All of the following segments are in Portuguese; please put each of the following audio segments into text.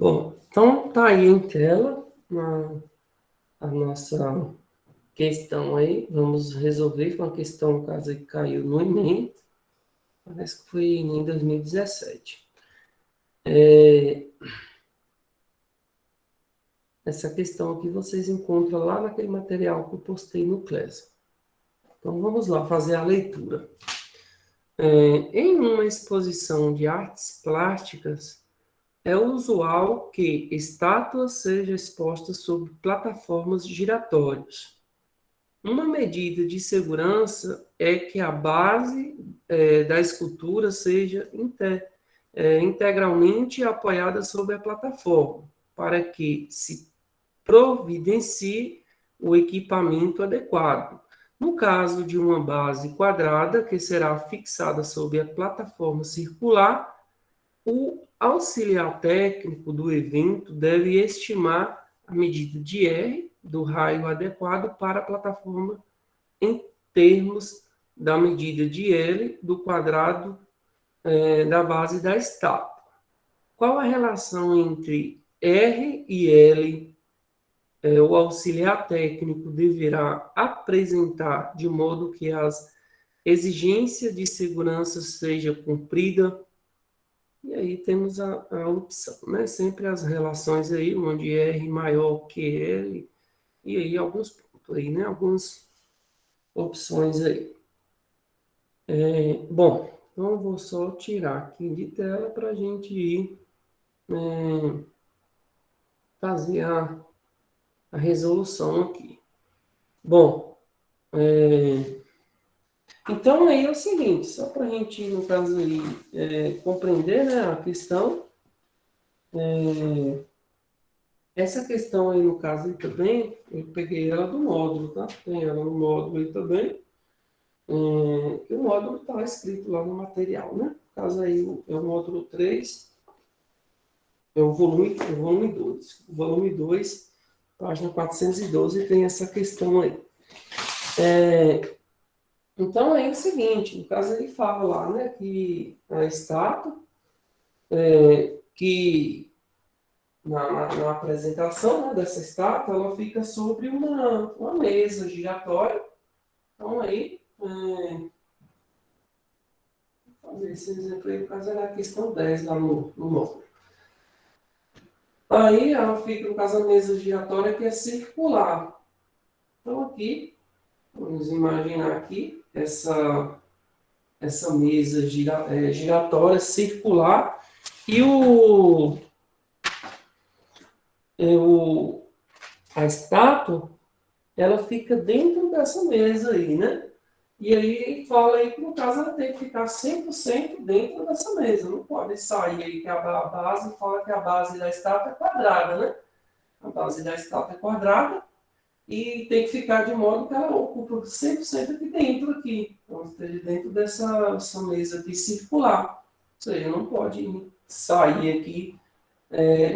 Bom, então tá aí em tela a nossa questão aí. Vamos resolver. Foi uma questão, no caso, aí, que caiu no Enem. Parece que foi em 2017. Essa questão aqui vocês encontram lá naquele material que eu postei no Class. Então vamos lá fazer a leitura. Em uma exposição de artes plásticas, é usual que estátuas sejam expostas sobre plataformas giratórias. Uma medida de segurança é que a base da escultura seja integralmente apoiada sobre a plataforma, para que se providencie o equipamento adequado. No caso de uma base quadrada, que será fixada sobre a plataforma circular, o auxiliar técnico do evento deve estimar a medida de R do raio adequado para a plataforma em termos da medida de L do quadrado da base da estátua. Qual a relação entre R e L? O auxiliar técnico deverá apresentar de modo que as exigências de segurança seja cumprida. E aí temos a opção, né? Sempre as relações aí, onde R maior que L, e aí alguns pontos aí, né? Algumas opções aí. Bom, então eu vou só tirar aqui de tela para a gente ir fazer a resolução aqui. Bom, então aí é o seguinte, só para a gente, no caso aí, compreender, né, a questão, essa questão aí, no caso aí também, eu peguei ela do módulo, tá? Tem ela no módulo aí também, que o módulo está escrito lá no material, né? No caso aí, é o módulo 3, é o volume 2. O volume 2, página 412, tem essa questão aí. Então, é o seguinte, no caso ele fala lá, né, que a estátua, que na apresentação, né, dessa estátua, ela fica sobre uma mesa giratória. Então, aí, vou fazer esse exemplo aí, no caso era a questão 10 lá no módulo. Aí, ela fica, no caso, a mesa giratória que é circular. Então, aqui, vamos imaginar aqui essa mesa giratória circular e a estátua ela fica dentro dessa mesa aí, né? E aí fala aí que no caso ela tem que ficar 100% dentro dessa mesa, não pode sair aí que a base fala que a base da estátua é quadrada, né? A base da estátua é quadrada e tem que ficar de modo que ela ocupa 100% aqui dentro, aqui. Então, esteja dentro dessa mesa aqui circular. Ou seja, não pode sair aqui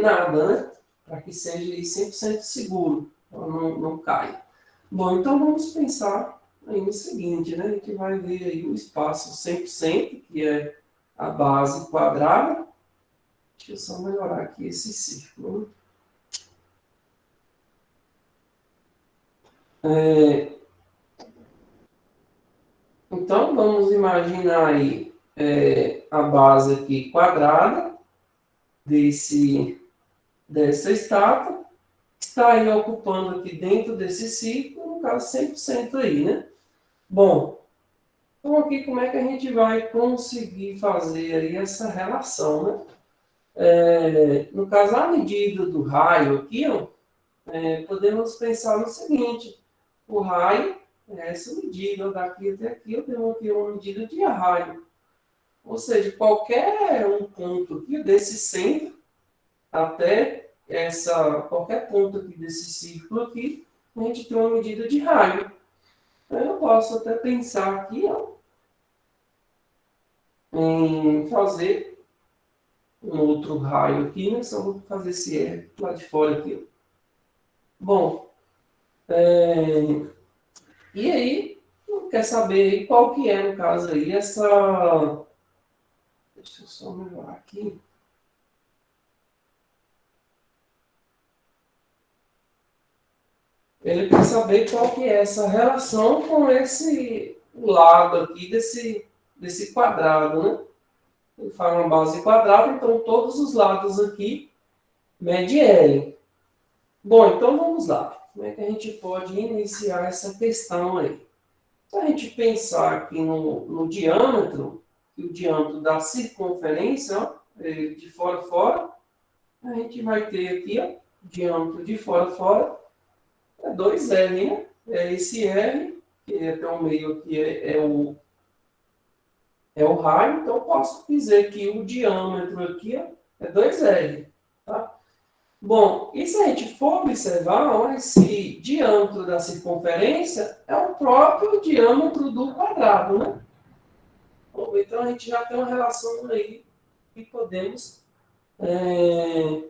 nada, né? Para que seja aí 100% seguro, ela não caia. Bom, então vamos pensar aí no seguinte, né? A gente vai ver aí o espaço 100%, que é a base quadrada. Deixa eu só melhorar aqui esse círculo. Então, vamos imaginar aí a base aqui quadrada dessa estátua, está aí ocupando aqui dentro desse círculo, no caso 100% aí, né? Bom, então aqui como é que a gente vai conseguir fazer aí essa relação, né? No caso, a medida do raio aqui, ó, podemos pensar no seguinte, o raio é essa medida, daqui até aqui eu tenho aqui uma medida de raio. Ou seja, qualquer um ponto aqui desse centro até qualquer ponto aqui desse círculo aqui, a gente tem uma medida de raio. Então, eu posso até pensar aqui, ó, em fazer um outro raio aqui, né? Só vou fazer esse R lá de fora aqui. Bom, e aí, quer saber qual que é, no caso aí, essa... Deixa eu só melhorar aqui. ele quer saber qual que é essa relação com esse lado aqui desse quadrado, né? Ele fala uma base quadrada, então todos os lados aqui mede L. Bom, então vamos lá. Como é que a gente pode iniciar essa questão aí? Se a gente pensar aqui no diâmetro, que o diâmetro da circunferência, ó, de fora a fora, a gente vai ter aqui, ó, diâmetro de fora a fora, é 2R, né? É esse R, que até o meio aqui é o raio, então eu posso dizer que o diâmetro aqui, ó, é 2R, tá? Bom, e se a gente for observar, ó, esse diâmetro da circunferência é o próprio diâmetro do quadrado, né? Bom, então a gente já tem uma relação aí que podemos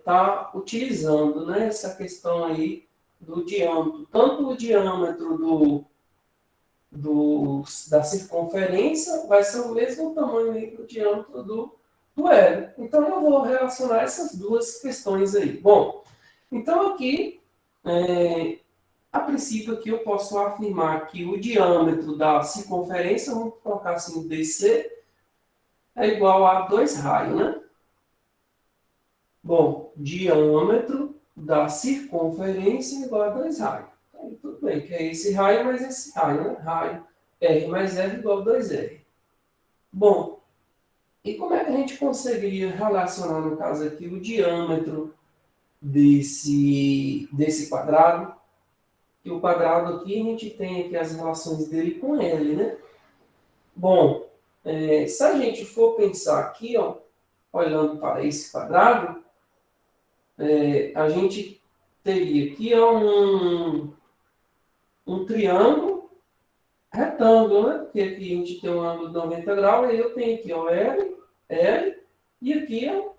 tá utilizando, né? Essa questão aí do diâmetro, tanto o diâmetro da circunferência vai ser o mesmo tamanho aí do diâmetro do L. Então eu vou relacionar essas duas questões aí. Bom, então aqui, a princípio aqui eu posso afirmar que o diâmetro da circunferência, vamos colocar assim, DC, é igual a 2 raios, né? Bom, diâmetro da circunferência é igual a 2 raios. Aí tudo bem, que é esse raio mais esse raio, né? Raio R mais R igual a 2R. Bom, e como é que a gente conseguiria relacionar, no caso aqui, o diâmetro desse quadrado? E o quadrado aqui, a gente tem aqui as relações dele com L, né? Bom, se a gente for pensar aqui, ó, olhando para esse quadrado, a gente teria aqui ó, um triângulo retângulo, né? Porque aqui a gente tem um ângulo de 90 graus, e eu tenho aqui ó, L, e aqui ó,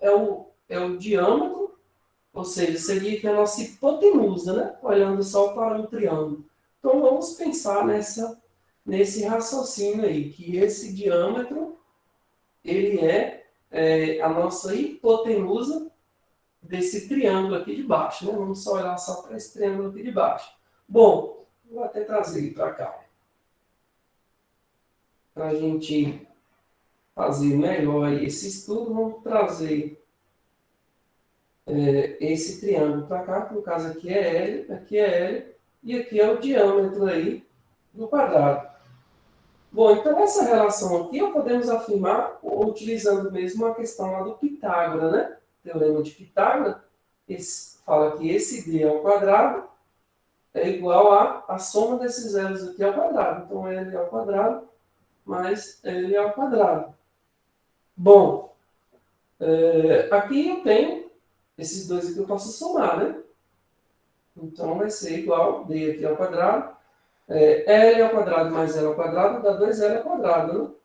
é o diâmetro, ou seja, seria aqui a nossa hipotenusa, né? Olhando só para um triângulo. Então vamos pensar nesse raciocínio aí, que esse diâmetro ele é a nossa hipotenusa desse triângulo aqui de baixo, né? Vamos só olhar só para esse triângulo aqui de baixo. Bom, vou até trazer ele para cá, para a gente fazer melhor esse estudo. Vamos trazer esse triângulo para cá, que no caso aqui é L, e aqui é o diâmetro aí do quadrado. Bom, então essa relação aqui podemos afirmar utilizando mesmo a questão lá do Pitágoras, né? Teorema de Pitágoras, fala que esse d ao quadrado é igual a soma desses zeros aqui ao quadrado. Então, L ao quadrado mais L ao quadrado. Bom, aqui eu tenho esses dois aqui, eu posso somar, né? Então, vai ser igual d aqui ao quadrado. L ao quadrado mais L ao quadrado dá 2L ao quadrado,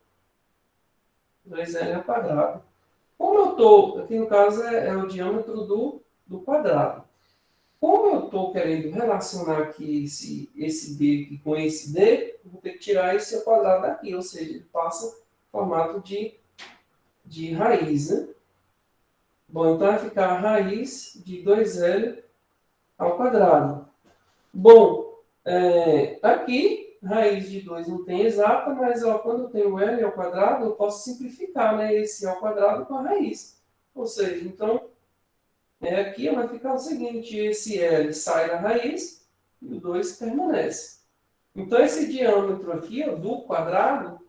né? 2L ao quadrado. Como eu estou, aqui no caso é o diâmetro do quadrado. Como eu estou querendo relacionar aqui esse D aqui com esse D, eu vou ter que tirar esse ao quadrado daqui, ou seja, ele passa formato de raiz, né? Bom, então vai ficar a raiz de 2L ao quadrado. Bom, aqui, raiz de 2 não tem exata, mas ó, quando eu tenho L ao quadrado, eu posso simplificar, né, esse ao quadrado com a raiz. Ou seja, então, aqui vai ficar o seguinte, esse L sai da raiz e o 2 permanece. Então, esse diâmetro aqui ó, do quadrado,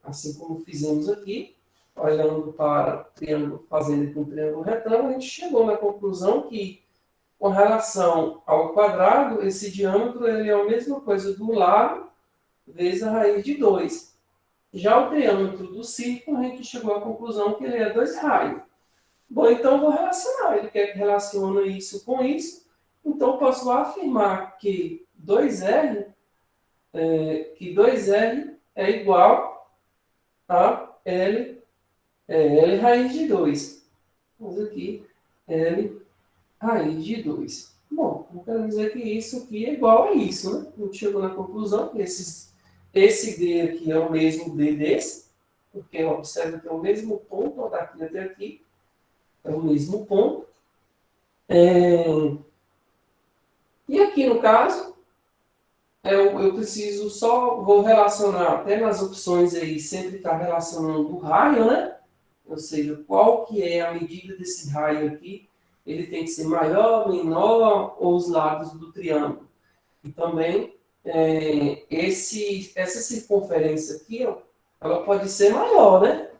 assim como fizemos aqui, olhando para o triângulo, fazendo aqui um triângulo retângulo, a gente chegou na conclusão que, com relação ao quadrado, esse diâmetro ele é a mesma coisa do lado vezes a raiz de 2. Já o diâmetro do círculo, a gente chegou à conclusão que ele é 2 raios. Bom, então eu vou relacionar. Ele quer que relacione isso com isso. Então eu posso afirmar que 2R é igual a L raiz de 2. Vamos aqui, L raiz de 2. Bom, não quero dizer que isso aqui é igual a isso, né? A gente chegou na conclusão que esse D aqui é o mesmo D desse, porque observa que é o mesmo ponto, ó, daqui até aqui, é o mesmo ponto. E E aqui no caso, eu preciso só, vou relacionar até nas opções aí, sempre está relacionando o raio, né? Ou seja, qual que é a medida desse raio aqui? Ele tem que ser maior, menor, ou os lados do triângulo. E também, essa circunferência aqui, ó, ela pode ser maior, né?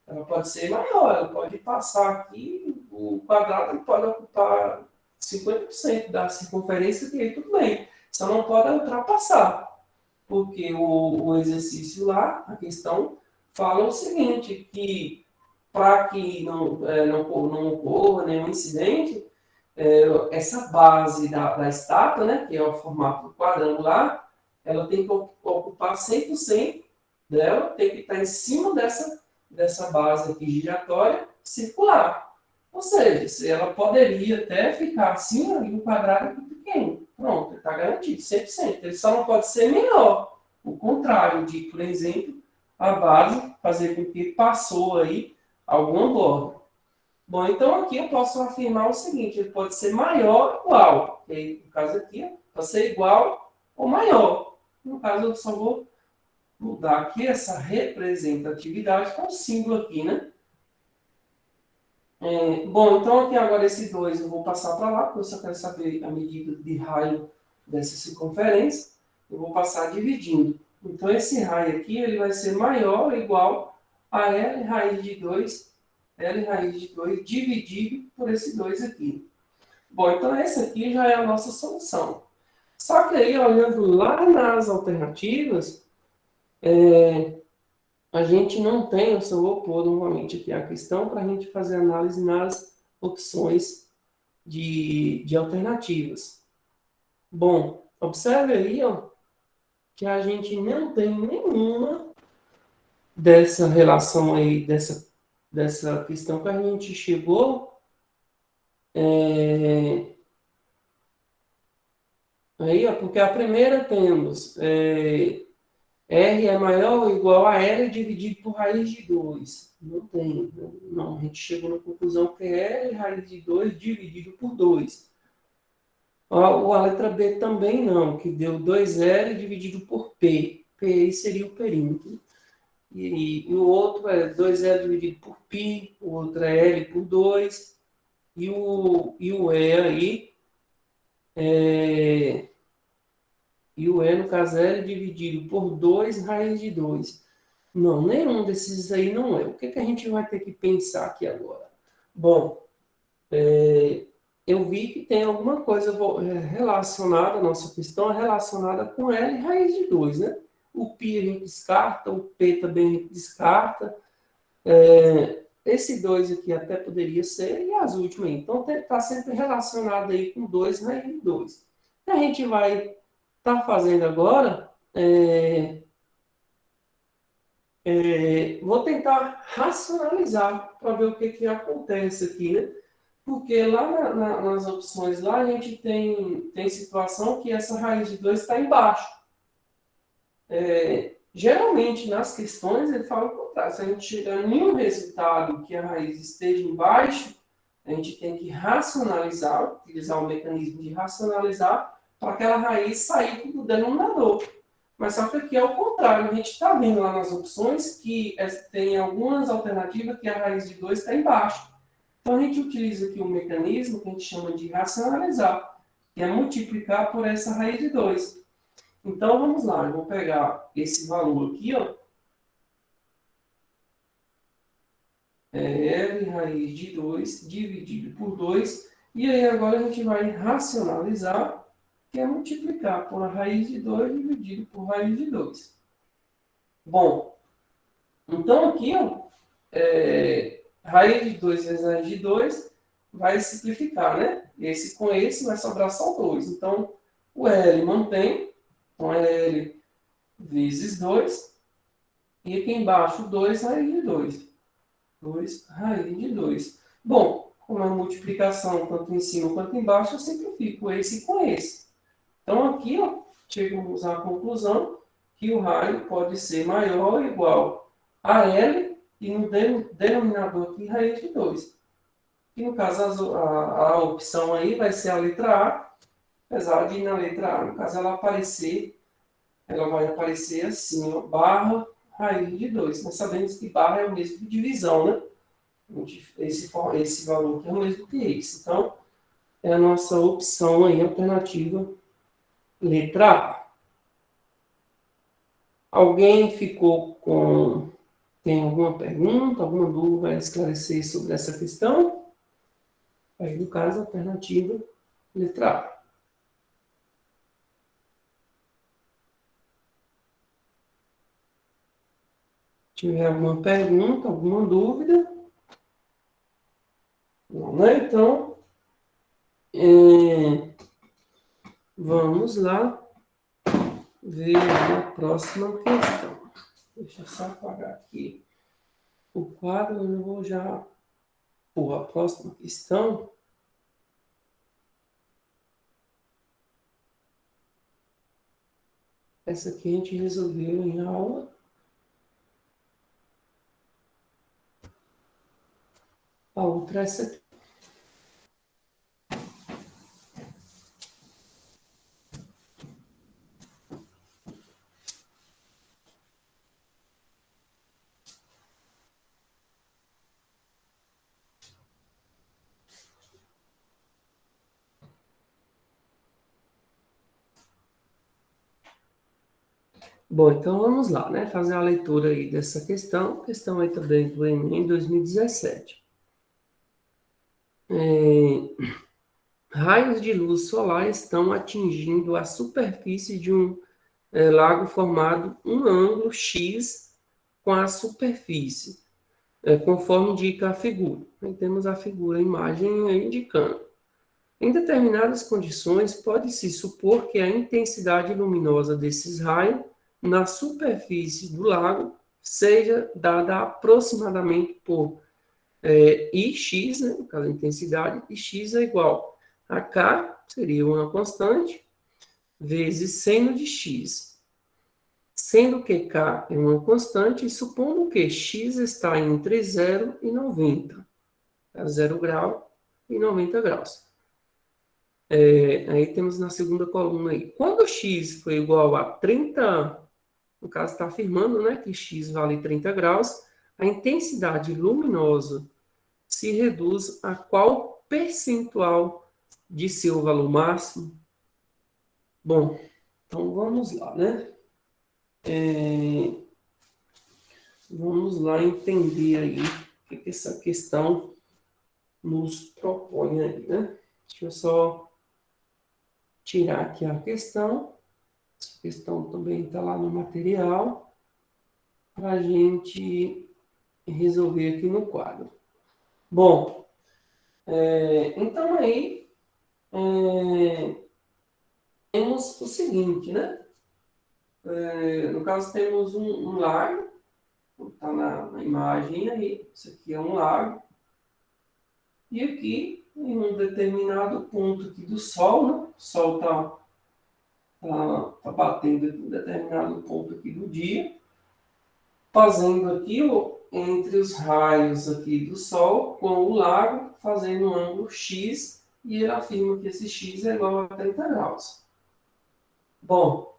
Ela pode ser maior, ela pode passar aqui, o quadrado pode ocupar 50% da circunferência, que aí tudo bem. Só não pode ultrapassar, porque o exercício lá, a questão, fala o seguinte, que para que não ocorra nenhum incidente, essa base da estátua, né, que é o formato quadrangular, ela tem que ocupar 100% dela, tem que estar em cima dessa base aqui giratória circular. Ou seja, se ela poderia até ficar assim, ali um quadrado aqui pequeno. Pronto, está garantido, 100%. Ele só não pode ser menor. O contrário de, por exemplo, a base fazer com que passou aí alguma borda. Bom, então aqui eu posso afirmar o seguinte, ele pode ser maior ou igual. E aí, no caso aqui, pode ser igual ou maior. No caso, eu só vou mudar aqui essa representatividade com o símbolo aqui, né? Bom, então aqui agora esse 2 eu vou passar para lá, porque eu só quero saber a medida de raio dessa circunferência. Eu vou passar dividindo. Então esse raio aqui ele vai ser maior ou igual a L raiz de 2, L raiz de 2 dividido por esse 2 aqui. Bom, então essa aqui já é a nossa solução. Só que aí, olhando lá nas alternativas, a gente não tem, eu só vou pôr novamente aqui a questão para a gente fazer análise nas opções de alternativas. Bom, observe aí, ó, que a gente não tem nenhuma dessa relação aí, dessa questão que a gente chegou. Aí, ó, porque a primeira temos R é maior ou igual a L dividido por raiz de 2. Não tem. Não, a gente chegou na conclusão que é L raiz de 2 dividido por 2. A letra B também não, que deu 2L dividido por P. P seria o perímetro. E o outro é 2L dividido por π, o outro é L por 2. E o E aí no caso, é L dividido por 2 raiz de 2. Não, nenhum desses aí não é. O que a gente vai ter que pensar aqui agora? Bom, eu vi que tem alguma coisa relacionada, a nossa questão é relacionada com L raiz de 2, né? O π a gente descarta, o P também a gente descarta. Esse 2 aqui até poderia ser, e as últimas aí. Então, está sempre relacionado aí com 2 raiz de 2. A gente vai estar fazendo agora, vou tentar racionalizar para ver o que acontece aqui, né? Porque lá nas opções lá a gente tem situação que essa raiz de 2 está embaixo. Geralmente nas questões ele fala o contrário. Se a gente chegar em um resultado que a raiz esteja embaixo, a gente tem que racionalizar, utilizar o mecanismo de racionalizar para aquela raiz sair do denominador. Mas só que aqui é o contrário. A gente está vendo lá nas opções que tem algumas alternativas que a raiz de 2 está embaixo. Então, a gente utiliza aqui um mecanismo que a gente chama de racionalizar, que é multiplicar por essa raiz de 2. Então, vamos lá. Eu vou pegar esse valor aqui, ó. L raiz de 2 dividido por 2. E aí, agora a gente vai racionalizar, que é multiplicar por a raiz de 2 dividido por raiz de 2. Bom, então aqui, ó, raiz de 2 vezes raiz de 2 vai simplificar, né? Esse com esse vai sobrar só 2. Então, o L mantém, então é L vezes 2. E aqui embaixo, 2 raiz de 2. 2 raiz de 2. Bom, como é multiplicação tanto em cima quanto embaixo, eu simplifico esse com esse. Então, aqui, ó, chegamos à conclusão que o raio pode ser maior ou igual a L e no denominador aqui, raiz de 2. E no caso, a opção aí vai ser a letra A, apesar de na letra A, no caso, ela vai aparecer assim, ó, barra raiz de 2. Nós sabemos que barra é o mesmo que divisão, né? Esse valor aqui é o mesmo que esse. Então, é a nossa opção aí, alternativa, letra A. Alguém ficou com... Tem alguma pergunta, alguma dúvida a esclarecer sobre essa questão? Aí, no caso, alternativa, letra A. Tiver alguma pergunta, alguma dúvida? Não, né? Então, vamos lá ver a próxima questão. Deixa eu só apagar aqui o quadro, eu vou já por a próxima questão. Essa aqui a gente resolveu em aula. A outra é essa aqui. Bom, então vamos lá, né? Fazer a leitura aí dessa questão aí também do Enem 2017. Raios de luz solar estão atingindo a superfície de um lago formado um ângulo X com a superfície, conforme indica a figura. Aí temos a figura, a imagem aí indicando. Em determinadas condições, pode-se supor que a intensidade luminosa desses raios na superfície do lago seja dada aproximadamente por Ix, né, no caso a intensidade, e x é igual a K, seria uma constante, vezes seno de x. Sendo que K é uma constante, e supondo que x está entre 0 e 90, 0 grau e 90 graus. Aí temos na segunda coluna aí. Quando x for igual a 30, no caso está afirmando, né, que x vale 30 graus, a intensidade luminosa se reduz a qual percentual de seu valor máximo? Bom, então vamos lá, né? Vamos lá entender aí o que essa questão nos propõe aí, né? Deixa eu só tirar aqui a questão. Essa questão também está lá no material para a gente resolver aqui no quadro. Bom, então aí temos o seguinte, né? No caso temos um lago, está na imagem aí, isso aqui é um lago, e aqui em um determinado ponto aqui do Sol, né? O Sol tá batendo aqui em um determinado ponto aqui do dia, fazendo aqui entre os raios aqui do Sol com o lago, fazendo um ângulo X, e ele afirma que esse X é igual a 30 graus. Bom,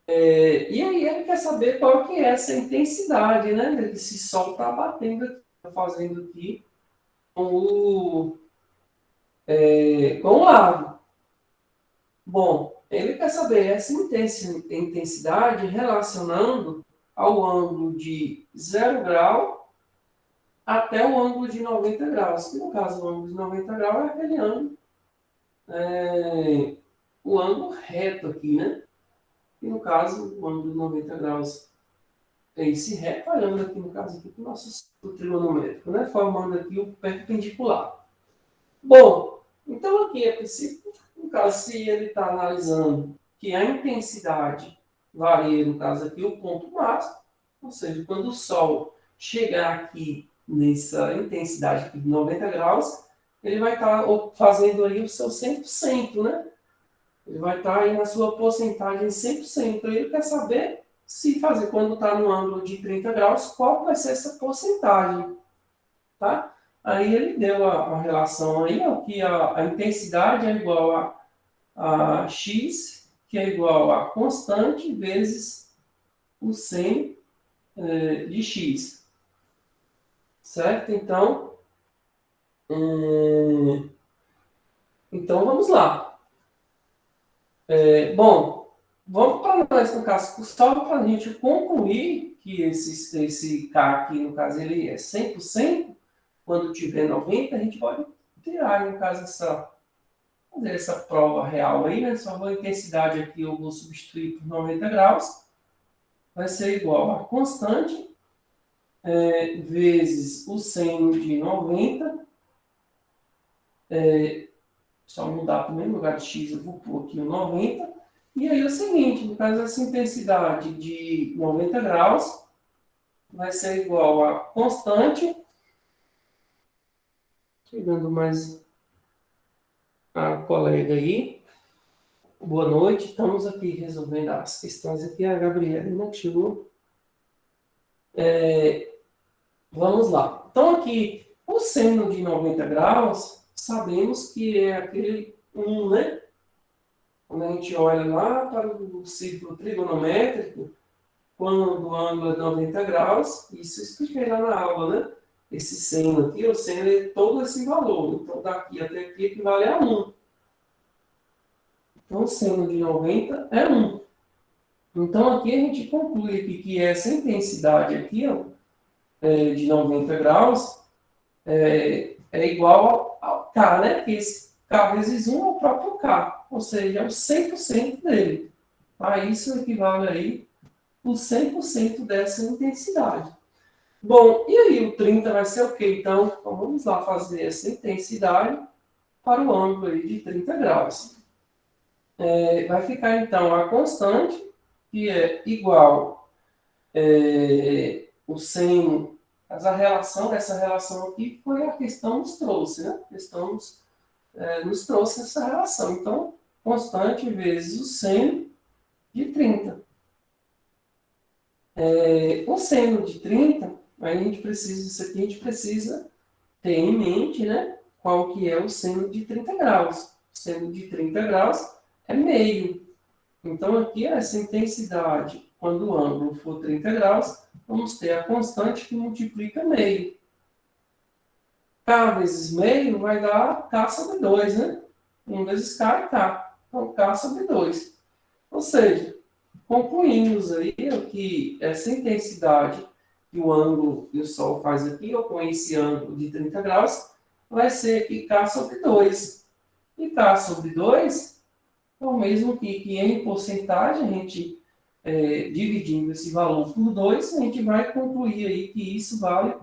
e aí ele quer saber qual que é essa intensidade, né? Esse Sol está batendo aqui, tá fazendo aqui com o lago. Bom, ele quer saber essa intensidade relacionando ao ângulo de 0 grau até o ângulo de 90 graus. Que no caso, o ângulo de 90 graus é aquele ângulo, o ângulo reto aqui, né? E no caso, o ângulo de 90 graus é esse reto, olhando aqui no caso aqui, o nosso trigonométrico, né? Formando aqui o perpendicular. Bom, então aqui a princípio, no caso, se ele está analisando que a intensidade varia, no caso aqui, o ponto máximo, ou seja, quando o Sol chegar aqui nessa intensidade aqui de 90 graus, ele vai estar fazendo aí o seu 100%, né? Ele vai estar aí na sua porcentagem 100%. Ele quer saber se fazer, quando está no ângulo de 30 graus, qual vai ser essa porcentagem, tá? Aí ele deu a relação aí, ó, que a intensidade é igual a x, que é igual a constante vezes o seno de x. Certo? Então vamos lá. Bom, vamos para nós, no caso, só para a gente concluir que esse K aqui, no caso, ele é 100%, quando tiver 90, a gente pode tirar, no caso, fazer essa prova real aí, né? Só a intensidade aqui eu vou substituir por 90 graus, vai ser igual a constante vezes o seno de 90, só mudar para o mesmo lugar de x, eu vou pôr aqui o 90, e aí é o seguinte, no caso, essa intensidade de 90 graus vai ser igual a constante, chegando mais a colega aí, boa noite, estamos aqui resolvendo as questões aqui, a Gabriela, né, que chegou. Vamos lá. Então, aqui, o seno de 90 graus, sabemos que é aquele 1, né? Quando a gente olha lá para o círculo trigonométrico, quando o ângulo é 90 graus, isso eu expliquei lá na aula, né? Esse seno aqui, o seno é todo esse valor. Então, daqui até aqui equivale a 1. Então, o seno de 90 é 1. Então, aqui a gente conclui aqui que essa intensidade aqui, ó, de 90 graus, é igual ao K, né? Que esse K vezes 1 é o próprio K, ou seja, é o 100% dele. Tá? Isso equivale aí por 100% dessa intensidade. Bom, e aí o 30 vai ser o quê? Então, vamos lá fazer essa intensidade para o ângulo aí de 30 graus. Vai ficar, então, a constante, que é igual o seno, mas a relação, essa relação aqui foi a questão nos trouxe, né? A questão nos trouxe essa relação. Então, constante vezes o seno de 30. O seno de 30, aí a gente precisa, isso aqui a gente precisa ter em mente, né? Qual que é o seno de 30 graus. O seno de 30 graus é meio. Então, aqui, essa intensidade, quando o ângulo for 30 graus, vamos ter a constante que multiplica meio. K vezes meio vai dar K sobre 2, né? 1 vezes K é K. Então, K sobre 2. Ou seja, concluímos aí que essa intensidade que o ângulo que o Sol faz aqui, ou com esse ângulo de 30 graus, vai ser aqui K sobre 2. E K sobre 2 é o mesmo que em porcentagem, a gente dividindo esse valor por 2, a gente vai concluir aí que isso vale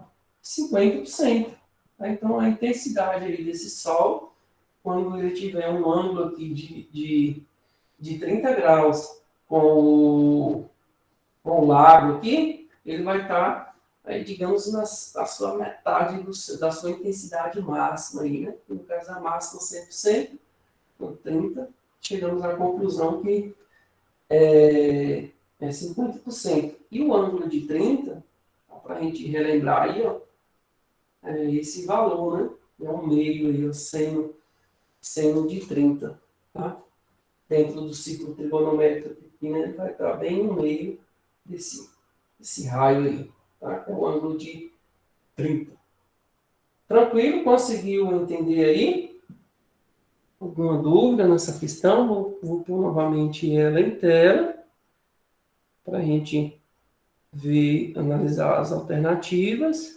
50%. Tá? Então, a intensidade aí desse Sol, quando ele tiver um ângulo aqui de 30 graus com o lago aqui, ele vai estar, digamos, na sua metade da sua intensidade máxima aí, né? No caso, a máxima 100%, com 30, chegamos à conclusão que é 50%. E o ângulo de 30, para a gente relembrar aí, ó, é esse valor, né? É um meio aí, o seno de 30, tá? Dentro do ciclo trigonométrico aqui, né? Vai estar bem no meio desse raio aí, tá? É o ângulo de 30. Tranquilo? Conseguiu entender aí? Alguma dúvida nessa questão? Vou pôr novamente ela em tela para a gente ver, analisar as alternativas.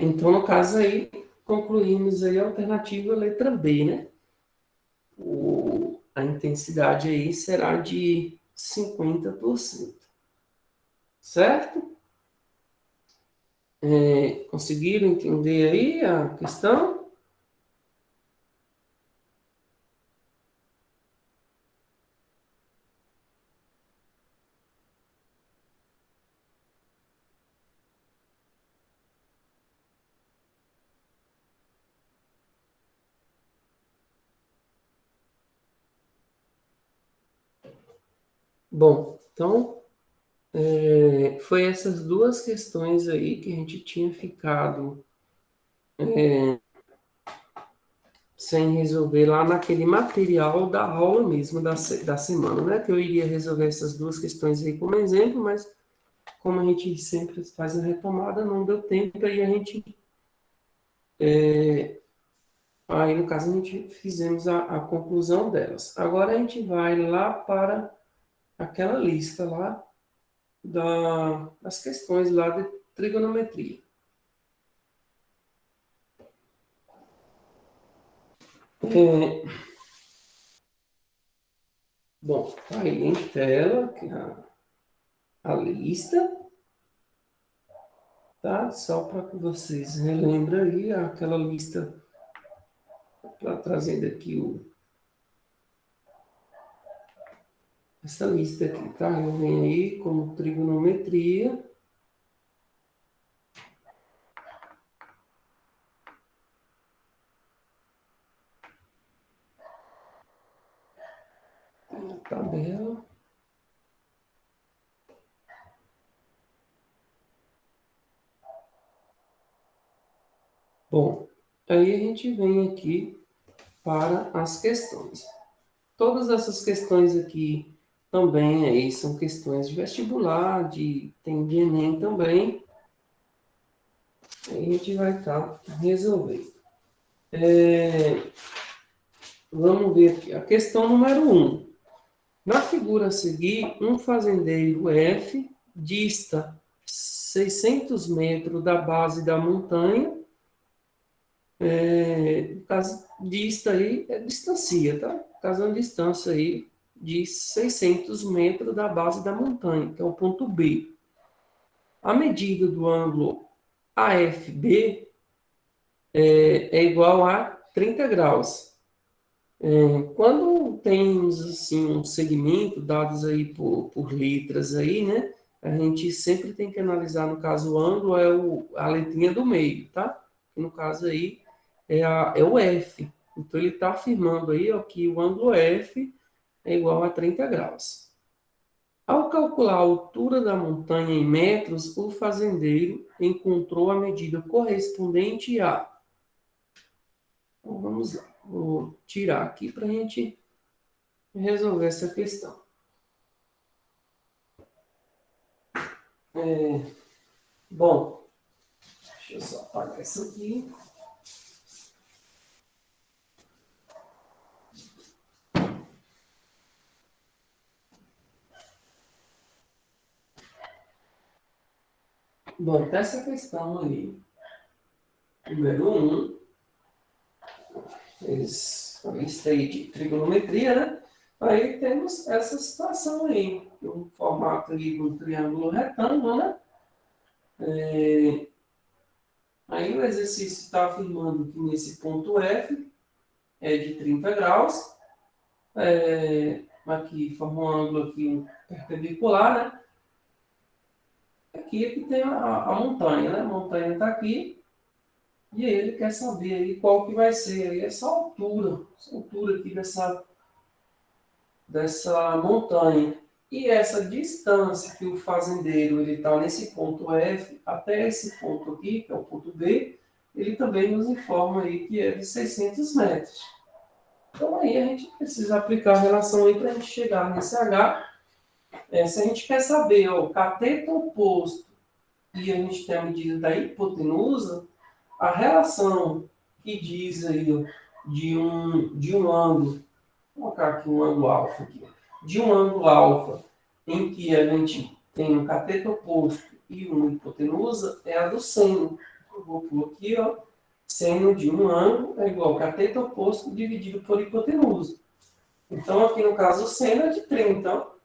Então, no caso aí, concluímos aí a alternativa letra B, né? A intensidade aí será de 50%. Certo? Conseguiram entender aí a questão? Bom, então, foi essas duas questões aí que a gente tinha ficado sem resolver lá naquele material da aula mesmo, da semana, né? Que eu iria resolver essas duas questões aí como exemplo, mas como a gente sempre faz a retomada, não deu tempo, aí a gente, aí no caso a gente fizemos a conclusão delas. Agora a gente vai lá para aquela lista lá das questões lá de trigonometria. É, bom, tá aí em tela que a lista, tá? Só para que vocês relembrem aí aquela lista, trazendo aqui essa lista aqui, tá? Eu venho aí como trigonometria. Tabela. Bom, aí a gente vem aqui para as questões. Todas essas questões aqui também aí são questões de vestibular, tem de Enem também. Aí a gente vai estar resolvendo. Vamos ver aqui. A questão número 1. Na figura a seguir, um fazendeiro F dista 600 metros da base da montanha. No caso, dista aí é distancia, tá? No caso, é uma distância aí de 600 metros da base da montanha, que é o ponto B. A medida do ângulo AFB é igual a 30 graus. Quando temos assim um segmento dados aí por letras aí, né? A gente sempre tem que analisar, no caso, o ângulo é a letrinha do meio, tá? No caso aí é o F. Então ele está afirmando aí, ó, que o ângulo F é igual a 30 graus. Ao calcular a altura da montanha em metros, o fazendeiro encontrou a medida correspondente a. Então, vamos lá. Vou tirar aqui para a gente resolver essa questão. Bom, deixa eu só apagar isso aqui. Bom, dessa questão aí, número 1, a lista aí de trigonometria, né? Aí temos essa situação aí, um formato aí de um triângulo retângulo, né? Aí o exercício está afirmando que nesse ponto F é de 30 graus, aqui forma um ângulo aqui perpendicular, né? Aqui é que tem a montanha, né? A montanha está aqui, e aí ele quer saber aí qual que vai ser aí essa altura aqui dessa montanha. E essa distância que o fazendeiro ele está nesse ponto F até esse ponto aqui, que é o ponto B, ele também nos informa aí que é de 600 metros. Então aí a gente precisa aplicar a relação aí para a gente chegar nesse H. Se a gente quer saber ó, o cateto oposto e a gente tem a medida da hipotenusa, a relação que diz aí ó, de um ângulo, vou colocar aqui um ângulo alfa aqui, de um ângulo alfa em que a gente tem um cateto oposto e uma hipotenusa é a do seno. Eu vou pôr aqui, ó, seno de um ângulo é igual ao cateto oposto dividido por hipotenusa. Então, aqui no caso, o seno é de 30.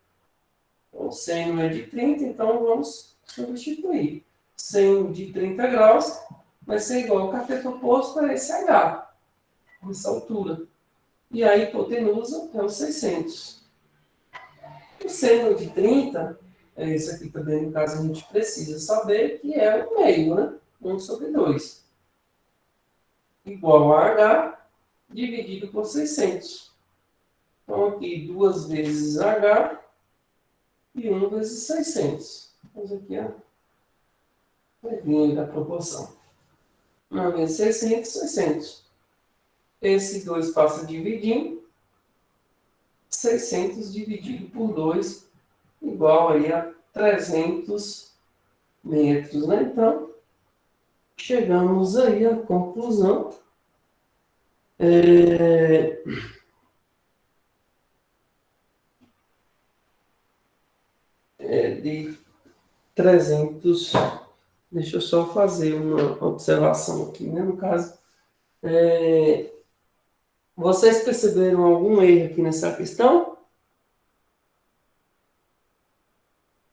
O seno é de 30, então vamos substituir. Seno de 30 graus vai ser igual ao cateto oposto a esse H, essa altura. E a hipotenusa é o 600. O seno de 30, é esse aqui também, no caso, a gente precisa saber que é o meio, né? 1/2. Igual a H dividido por 600. Então, aqui, 2 vezes H e 1 vezes 600. Vamos aqui a regrinha da proporção. 1 vezes 600, 600. Esse 2 passa dividindo. 600 dividido por 2, igual aí a 300 metros, né? Então, chegamos aí à conclusão de 300. Deixa eu só fazer uma observação aqui, né? No caso, vocês perceberam algum erro aqui nessa questão?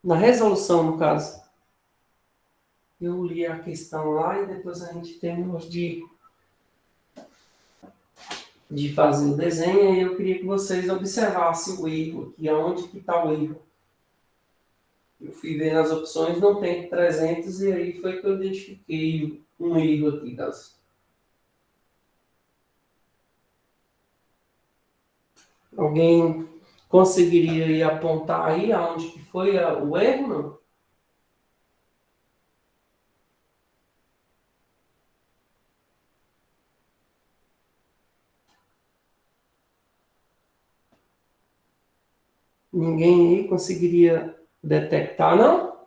Na resolução, no caso. Eu li a questão lá e depois a gente terminou de fazer o desenho e eu queria que vocês observassem o erro aqui, aonde que está o erro. Eu fui ver nas opções, não tem 300 e aí foi que eu identifiquei um erro aqui das. Alguém conseguiria aí apontar aí aonde que foi o erro, não? Ninguém aí conseguiria detectar, não?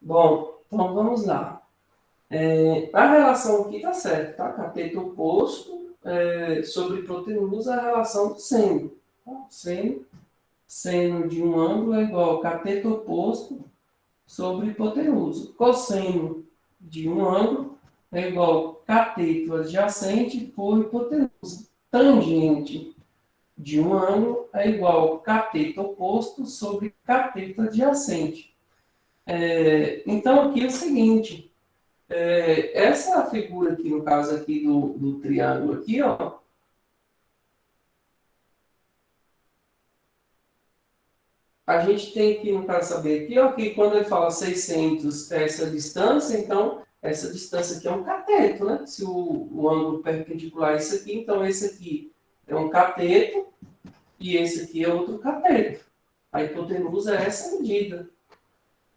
Bom, então vamos lá. A relação aqui está certa, tá? Cateto oposto sobre hipotenusa, a relação do seno. Tá? Seno de um ângulo é igual a cateto oposto sobre hipotenusa. Cosseno de um ângulo é igual a cateto adjacente por hipotenusa. Tangente de um ângulo é igual a cateto oposto sobre cateto adjacente. Então, aqui é o seguinte, essa figura aqui, no caso aqui do triângulo aqui, ó, a gente tem que, no caso, saber aqui, ó, que quando ele fala 600 é essa distância, então, essa distância aqui é um cateto, né? Se o ângulo perpendicular é esse aqui, então esse aqui é um cateto e esse aqui é outro cateto. A hipotenusa é essa medida.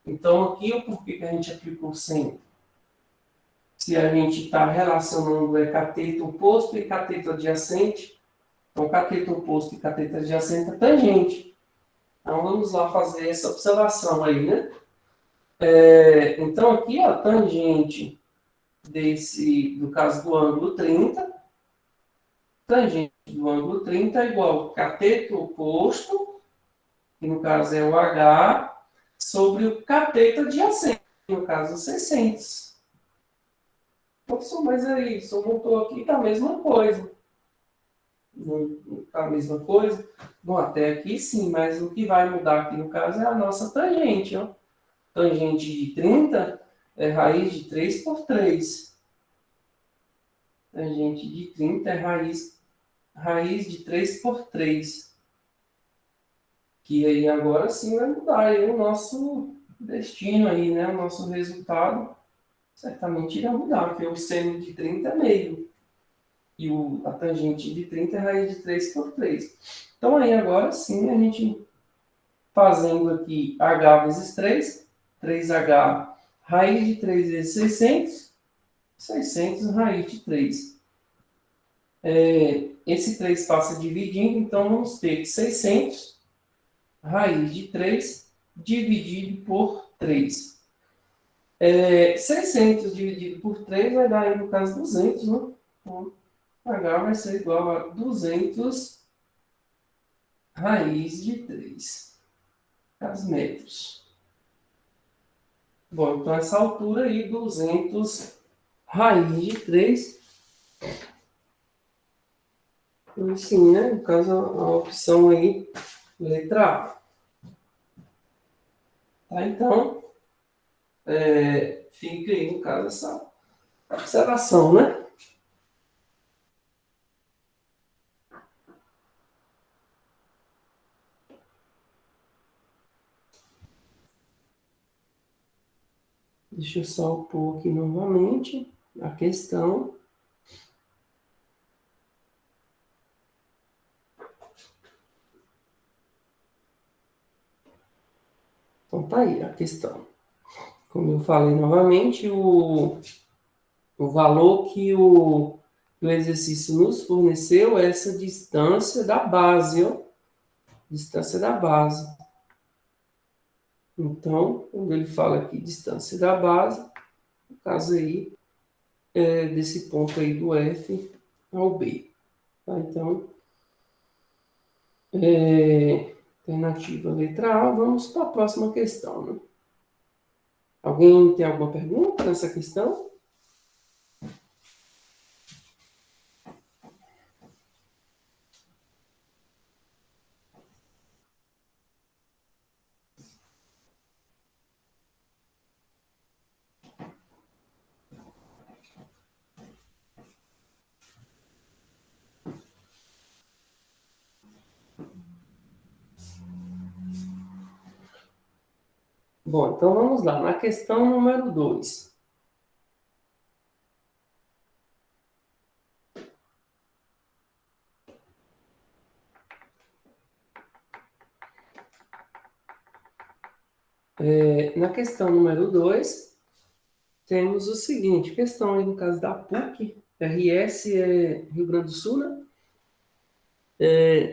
Então, aqui, o porquê que a gente aplicou 100? Se a gente está relacionando cateto oposto e cateto adjacente, então cateto oposto e cateto adjacente é tangente. Então vamos lá fazer essa observação aí, né? Então aqui, ó, tangente do caso do ângulo 30, tangente do ângulo 30 é igual a cateto oposto, que no caso é o H, sobre o cateto adjacente, no caso 600. Professor, mas aí, só montou aqui, tá a mesma coisa. Não tá a mesma coisa? Bom, até aqui sim, mas o que vai mudar aqui no caso é a nossa tangente, ó. Tangente de 30 é raiz de 3 por 3. Tangente de 30 é raiz de 3 por 3. Que aí agora sim vai mudar aí o nosso destino aí, né? O nosso resultado certamente irá mudar, porque o seno de 30 é meio. E a tangente de 30 é raiz de 3 por 3. Então aí agora sim a gente fazendo aqui h vezes 3, 3h, raiz de 3 vezes 600, 600 raiz de 3. Esse 3 passa dividindo, então vamos ter que 600 raiz de 3 dividido por 3. 600 dividido por 3 vai dar aí, no caso, 200, né? Então, H vai ser igual a 200 raiz de 3 metros. Bom, então essa altura aí, 200 raiz de 3. Sim, né? No caso, a opção aí, letra A. Tá? Então, fica aí, no caso, essa observação, né? Deixa eu só pôr aqui novamente a questão. Então, tá aí a questão. Como eu falei novamente, o valor que o exercício nos forneceu é essa distância da base, ó. Distância da base. Então, quando ele fala aqui distância da base, no caso aí, é desse ponto aí do F ao B. Tá? Então, alternativa letra A, vamos para a próxima questão. Né? Alguém tem alguma pergunta nessa questão? Bom, então vamos lá. Na questão número 2. Na questão número 2, temos o seguinte, questão aí no caso da PUC, RS é Rio Grande do Sul, né?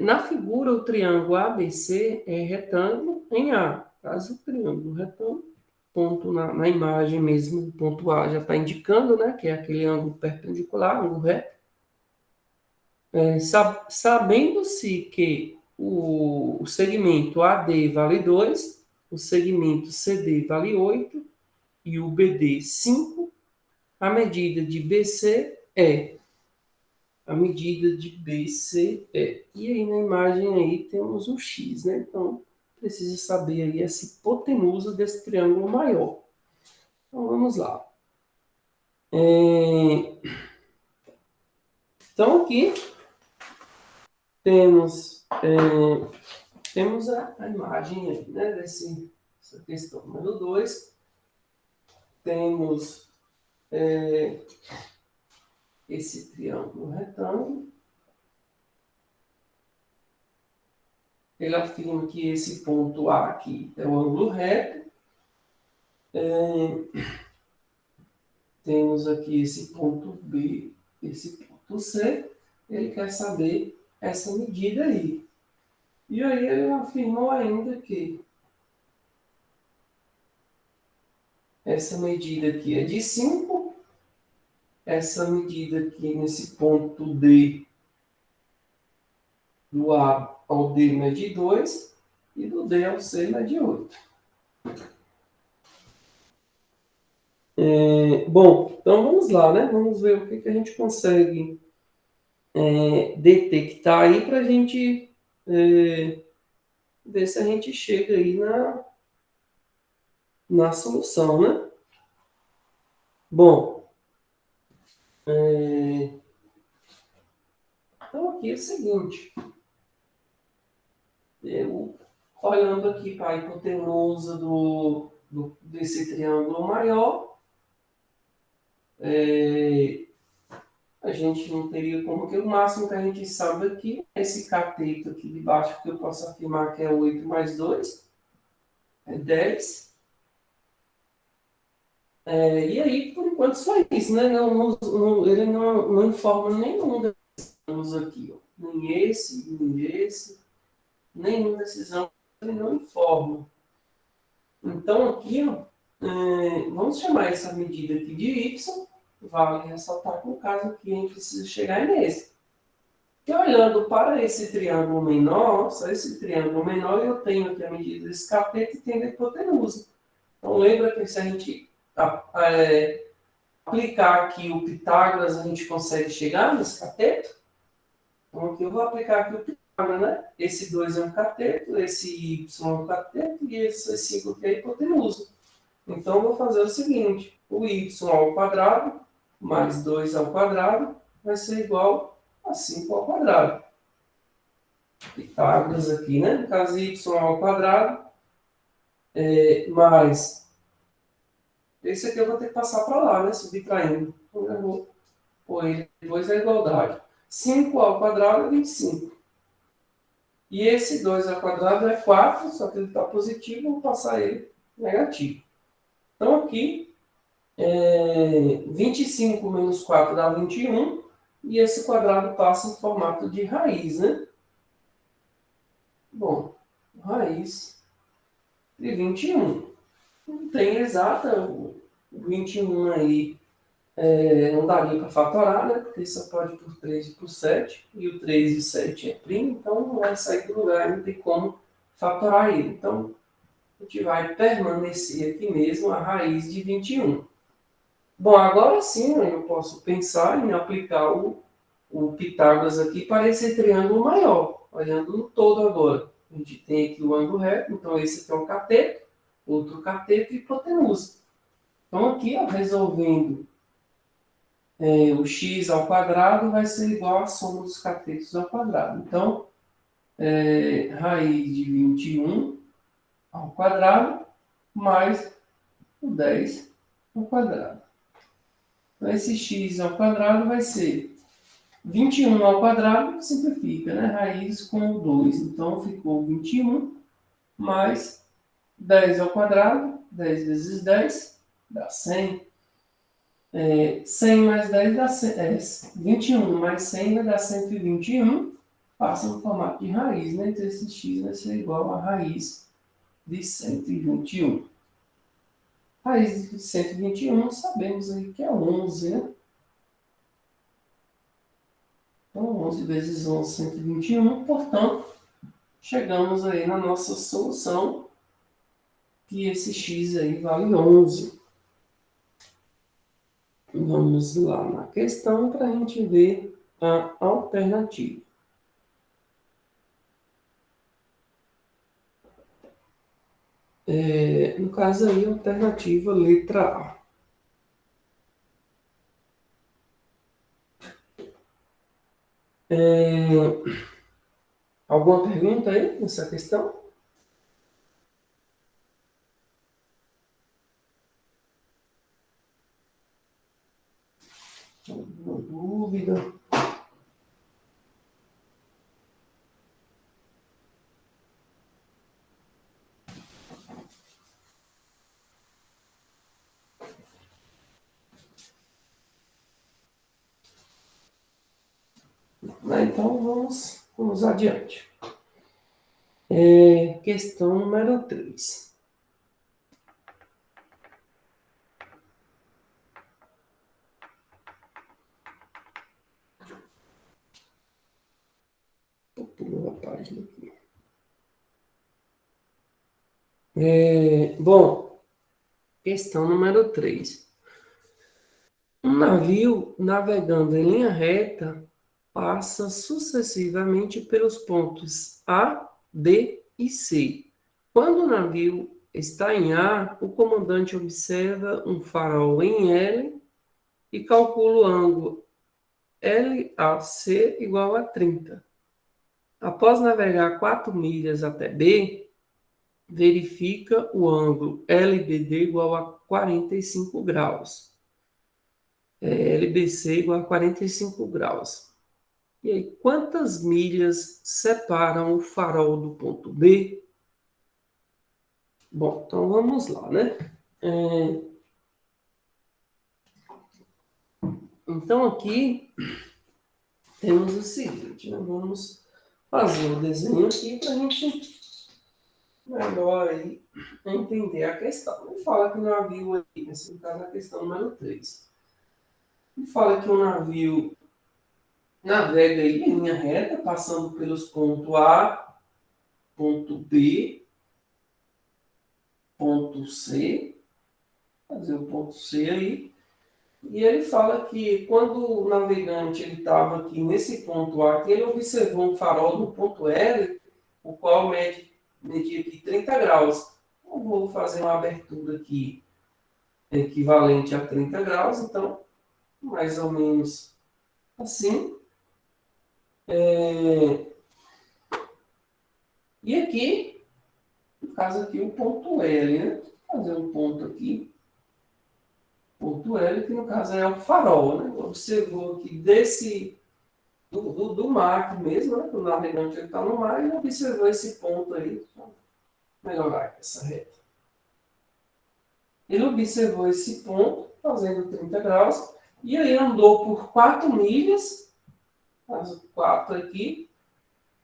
Na figura, o triângulo ABC é retângulo em A. Caso o triângulo retângulo, ponto na imagem mesmo, o ponto A já está indicando, né? Que é aquele ângulo perpendicular, ângulo reto. Sabendo-se que o segmento AD vale 2, o segmento CD vale 8 e o BD 5, a medida de BC é. A medida de BC é. E aí na imagem aí temos o X, né? Então, precisa saber aí essa hipotenusa desse triângulo maior. Então, vamos lá. Então, aqui temos a imagem aí, né? Essa questão número 2. Temos esse triângulo retângulo. Ele afirma que esse ponto A aqui é o ângulo reto. Temos aqui esse ponto B, esse ponto C. Ele quer saber essa medida aí. E aí ele afirmou ainda que essa medida aqui é de 5, essa medida aqui nesse ponto D, do A ao D mede 2, e do D ao C mede 8. Bom, então vamos lá, né? Vamos ver o que a gente consegue detectar aí para a gente ver se a gente chega aí na solução, né? Bom, então aqui é o seguinte, eu olhando aqui para a hipotenusa desse triângulo maior, a gente não teria como, que o máximo que a gente sabe aqui é esse cateto aqui de baixo, que eu posso afirmar que é 8 mais 2, é 10. E aí, por enquanto, só isso, né? Ele não informa nenhum desses aqui, ó. Nenhum desses ângulos ele não informa. Então, aqui, ó, vamos chamar essa medida aqui de y, vale ressaltar que no caso aqui a gente precisa chegar nesse. E olhando para esse triângulo menor, só esse triângulo menor, eu tenho aqui a medida desse cateto e tenho a hipotenusa. Então, lembra que se a gente aplicar aqui o Pitágoras, a gente consegue chegar nesse cateto? Então, aqui eu vou aplicar aqui o Pitágoras, né? Esse 2 é um cateto, esse y é um cateto e esse 5 aqui é a hipotenusa. Então, eu vou fazer o seguinte, o y ao quadrado mais 2 ao quadrado vai ser igual a 5 ao quadrado. Pitágoras aqui, né? No caso, y ao quadrado mais Esse aqui eu vou ter que passar para lá, né? Subtraindo. Então, eu vou pôr ele depois da igualdade. 5 ao quadrado é 25. E esse 2 ao quadrado é 4, só que ele está positivo, vou passar ele negativo. Então, aqui, 25 menos 4 dá 21, e esse quadrado passa em formato de raiz, né? Bom, raiz de 21. Não tem exata, o 21 aí não daria para fatorar, né? Porque só pode por 3 e por 7, e o 3 e 7 é primo, então não vai sair do lugar, não tem como fatorar ele. Então, a gente vai permanecer aqui mesmo a raiz de 21. Bom, agora sim eu posso pensar em aplicar o Pitágoras aqui para esse triângulo maior, olhando no todo agora. A gente tem aqui o ângulo reto, então esse aqui é um cateto, outro cateto e hipotenusa. Então aqui, ó, resolvendo o x ao quadrado vai ser igual à soma dos catetos ao quadrado. Então, raiz de 21 ao quadrado mais o 10 ao quadrado. Então, esse x ao quadrado vai ser 21 ao quadrado, simplifica, né? Raiz com o 2. Então, ficou 21 mais 10 ao quadrado. 10 vezes 10 dá 100. 100 mais 10 dá 21 mais 100 vai dar 121. Passa no formato de raiz, né? Então, esse x vai ser igual a raiz de 121. Raiz de 121, sabemos aí que é 11, né? Então, 11 vezes 11, 121. Portanto, chegamos aí na nossa solução, que esse x aí vale 11. Vamos lá na questão para a gente ver a alternativa. No caso aí, alternativa letra A. Alguma pergunta aí nessa questão? Alguma dúvida? Então, vamos adiante. Questão número 3. Vou pular a página aqui. Bom, questão número 3. Um navio navegando em linha reta passa sucessivamente pelos pontos A, D e C. Quando o navio está em A, o comandante observa um farol em L e calcula o ângulo LAC igual a 30. Após navegar 4 milhas até B, verifica o ângulo LBD igual a 45 graus. LBC igual a 45 graus. E aí, quantas milhas separam o farol do ponto B? Bom, então vamos lá, né? Então aqui temos o seguinte, né? Vamos fazer o desenho aqui para a gente melhor aí entender a questão. Ele fala que o navio aí, nesse caso a questão número 3. Ele fala que o navio navega aí em linha reta, passando pelos pontos A, ponto B, ponto C, fazer o ponto C aí, e ele fala que quando o navegante estava aqui nesse ponto A, que ele observou um farol no ponto L, o qual media aqui 30 graus. Eu vou fazer uma abertura aqui equivalente a 30 graus, então, mais ou menos assim. E aqui, no caso aqui, o ponto L, né? Vou fazer um ponto aqui. ponto L, que no caso é o farol, né? Observou aqui do mar mesmo, né? O navegante está no mar e observou esse ponto aí. Deixa eu melhorar essa reta. Ele observou esse ponto, fazendo 30 graus, e aí andou por 4 milhas, as 4 aqui,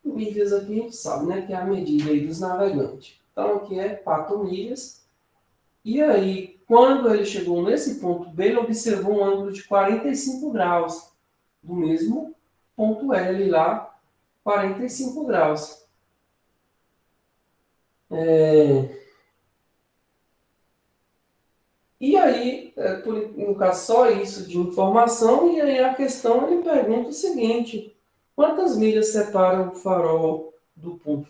milhas aqui a gente sabe, né? Que é a medida aí dos navegantes. Então aqui é 4 milhas, e aí, quando ele chegou nesse ponto B, ele observou um ângulo de 45 graus, do mesmo ponto L lá, 45 graus. E aí, no caso, só isso de informação, e aí a questão ele pergunta o seguinte: quantas milhas separam o farol do ponto?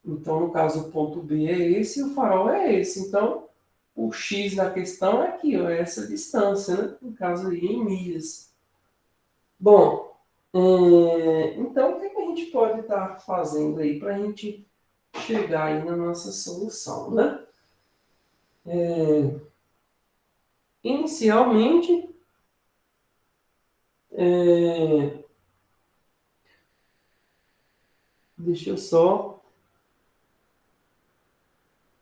Então, no caso, o ponto B é esse e o farol é esse. Então, o X na questão é aqui, ó, é essa distância, né? No caso aí, em milhas. Bom, então o que a gente pode estar fazendo aí para a gente chegar aí na nossa solução, né? Inicialmente, deixa eu só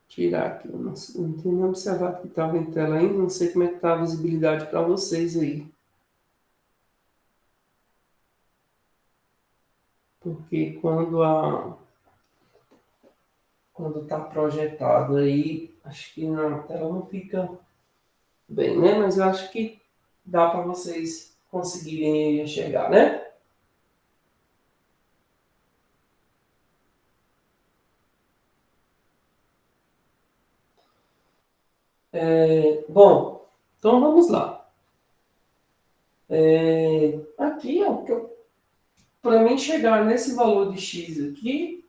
tirar aqui. Eu não tenho nem observado que estava em tela ainda, não sei como é que está a visibilidade para vocês aí. Porque quando está projetado aí, acho que na tela não fica bem, né? Mas eu acho que dá para vocês conseguirem enxergar, né? Bom, então vamos lá. Aqui, ó, para mim chegar nesse valor de x aqui,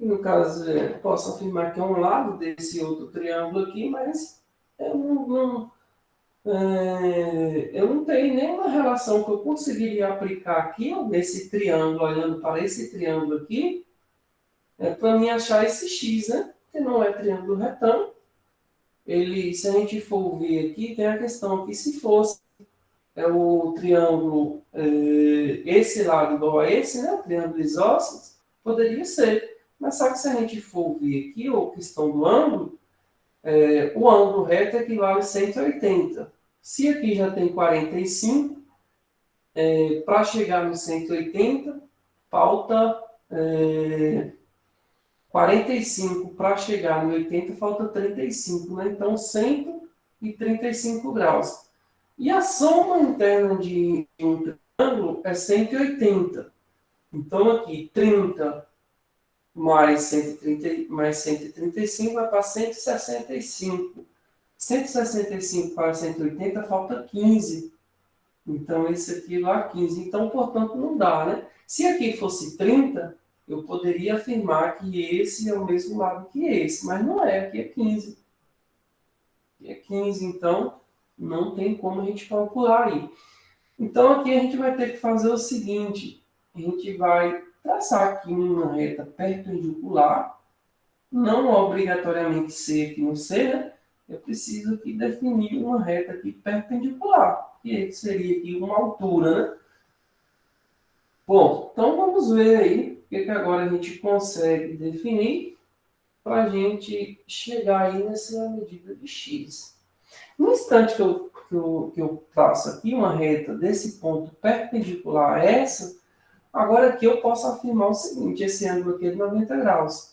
no caso, posso afirmar que é um lado desse outro triângulo aqui, mas eu não tenho nenhuma relação que eu conseguiria aplicar aqui, ó, nesse triângulo, olhando para esse triângulo aqui, para mim achar esse x, né? Que não é triângulo retângulo. Ele, se a gente for ver aqui, tem a questão aqui, se fosse o triângulo, esse lado igual a esse, né? O triângulo isósceles, poderia ser. Mas só que se a gente for ver aqui, a questão do ângulo, o ângulo reto equivale a 180. Se aqui já tem 45, para chegar no 180, falta 45. Para chegar no 80, falta 35, né? Então, 135 graus. E a soma interna de um triângulo é 180. Então, aqui, 30 mais 130, mais 135 vai para 165. 165 para 180 falta 15. Então, esse aqui lá 15. Então, portanto, não dá, né? Se aqui fosse 30, eu poderia afirmar que esse é o mesmo lado que esse. Mas não é, aqui é 15. Aqui é 15, então não tem como a gente calcular aí. Então, aqui a gente vai ter que fazer o seguinte. A gente vai traçar aqui uma reta perpendicular. Não obrigatoriamente ser aqui no C, né? Eu preciso aqui definir uma reta aqui perpendicular, que seria aqui uma altura, né? Bom, então vamos ver aí o que agora a gente consegue definir para a gente chegar aí nessa medida de x. No instante que eu traço aqui uma reta desse ponto perpendicular a essa, agora aqui eu posso afirmar o seguinte: esse ângulo aqui é de 90 graus.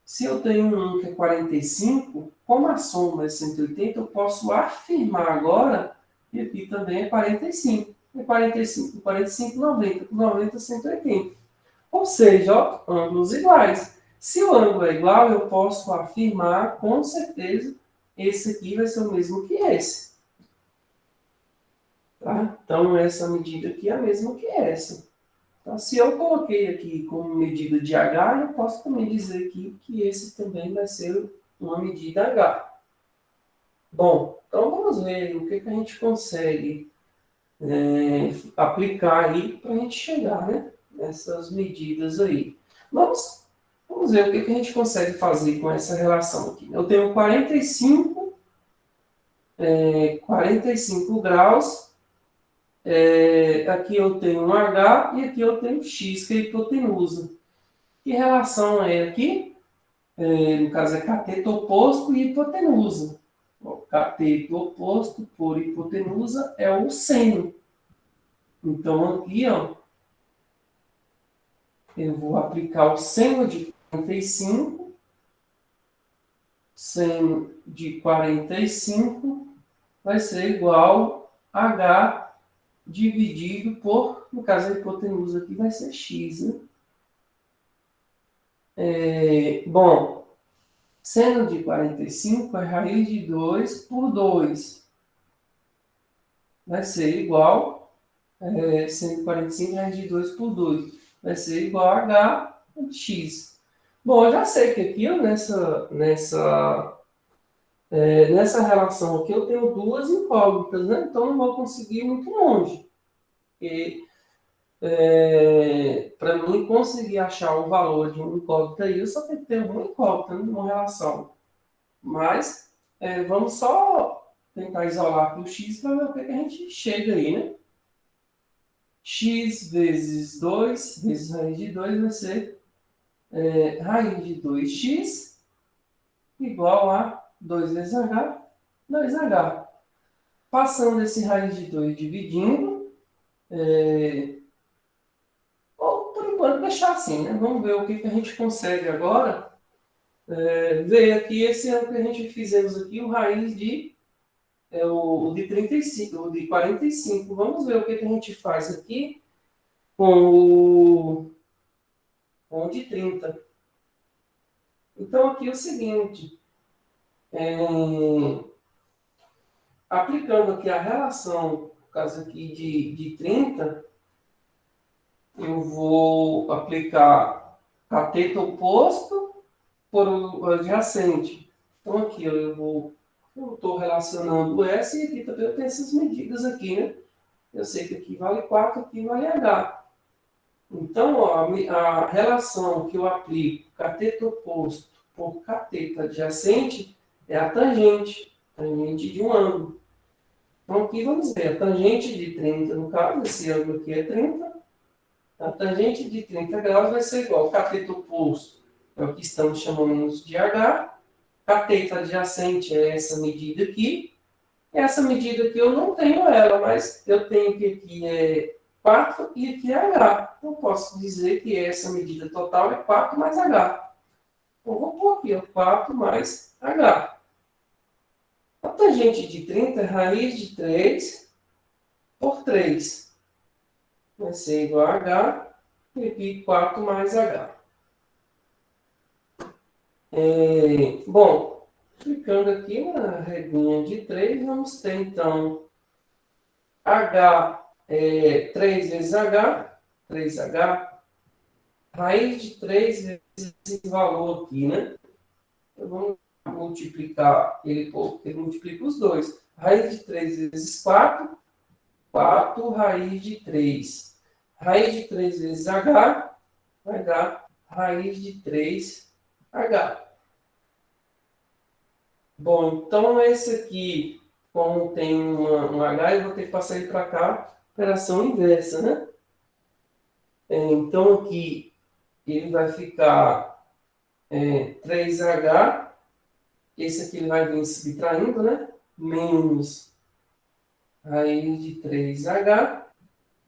Se eu tenho um que é 45, como a soma é 180, eu posso afirmar agora que aqui também é 45. É 45, 45, 90. 90, 180. Ou seja, ó, ângulos iguais. Se o ângulo é igual, eu posso afirmar com certeza esse aqui vai ser o mesmo que esse. Tá? Então, essa medida aqui é a mesma que essa. Então, se eu coloquei aqui como medida de H, eu posso também dizer aqui que esse também vai ser uma medida H. Bom, então vamos ver o que a gente consegue aplicar aí para a gente chegar, né, nessas medidas aí. Vamos ver o que a gente consegue fazer com essa relação aqui. Eu tenho 45 45 graus. Aqui eu tenho um H e aqui eu tenho X, que é a hipotenusa. Que relação é aqui? No caso é cateto oposto e hipotenusa. O cateto oposto por hipotenusa é o seno. Então aqui, ó, eu vou aplicar o seno de 45. Seno de 45 vai ser igual a H dividido por, no caso a hipotenusa aqui vai ser X, né? Bom, seno de 45 é raiz de 2 por 2. Vai ser igual, seno de 45 é raiz de 2 por 2. Vai ser igual a H por X. Bom, eu já sei que aqui, ó, nessa relação aqui, eu tenho duas incógnitas, né? Então, não vou conseguir ir muito longe. E, para mim conseguir achar o valor de uma incógnita aí, eu só tenho que ter uma incógnita numa relação. Mas, vamos só tentar isolar aqui o x para ver o que a gente chega aí, né? X vezes 2 vezes raiz de 2 vai ser raiz de 2x igual a 2 vezes h, 2h. Passando esse raiz de 2 dividindo, ou por enquanto deixar assim, né? Vamos ver o que a gente consegue agora. Ver aqui esse ano que a gente fizemos aqui, o raiz de o de 35, o de 45. Vamos ver o que a gente faz aqui com o de 30. Então aqui é o seguinte, aplicando aqui a relação, no caso aqui de 30, eu vou aplicar cateto oposto por o adjacente. Então aqui eu estou relacionando o S e aqui também eu tenho essas medidas aqui, né? Eu sei que aqui vale 4, aqui vale H. Então, ó, a relação que eu aplico cateto oposto por cateto adjacente é a tangente de um ângulo. Então aqui vamos ver, a tangente de 30, no caso, esse ângulo aqui é 30, a tangente de 30 graus vai ser igual ao cateto oposto, é o que estamos chamando de H, cateto adjacente é essa medida aqui, e essa medida aqui eu não tenho ela, mas eu tenho que aqui é 4 e aqui é H. Então, eu posso dizer que essa medida total é 4 mais H. Então, vou pôr aqui, ó, 4 mais H. A tangente de 30 é raiz de 3 por 3. Vai ser igual a H, e aqui 4 mais H. Bom, clicando aqui na regrinha de 3, vamos ter, então, H 3 vezes H, 3H, raiz de 3 vezes esse valor aqui, né? Então, vamos multiplicar ele multiplica os dois. Raiz de 3 vezes 4, 4 raiz de 3. Raiz de 3 vezes H vai dar raiz de 3H. Bom, então esse aqui, como tem um H, eu vou ter que passar ele para cá, operação inversa, né? Então aqui ele vai ficar 3H, esse aqui ele vai vir subtraindo, né? Menos raiz de 3H,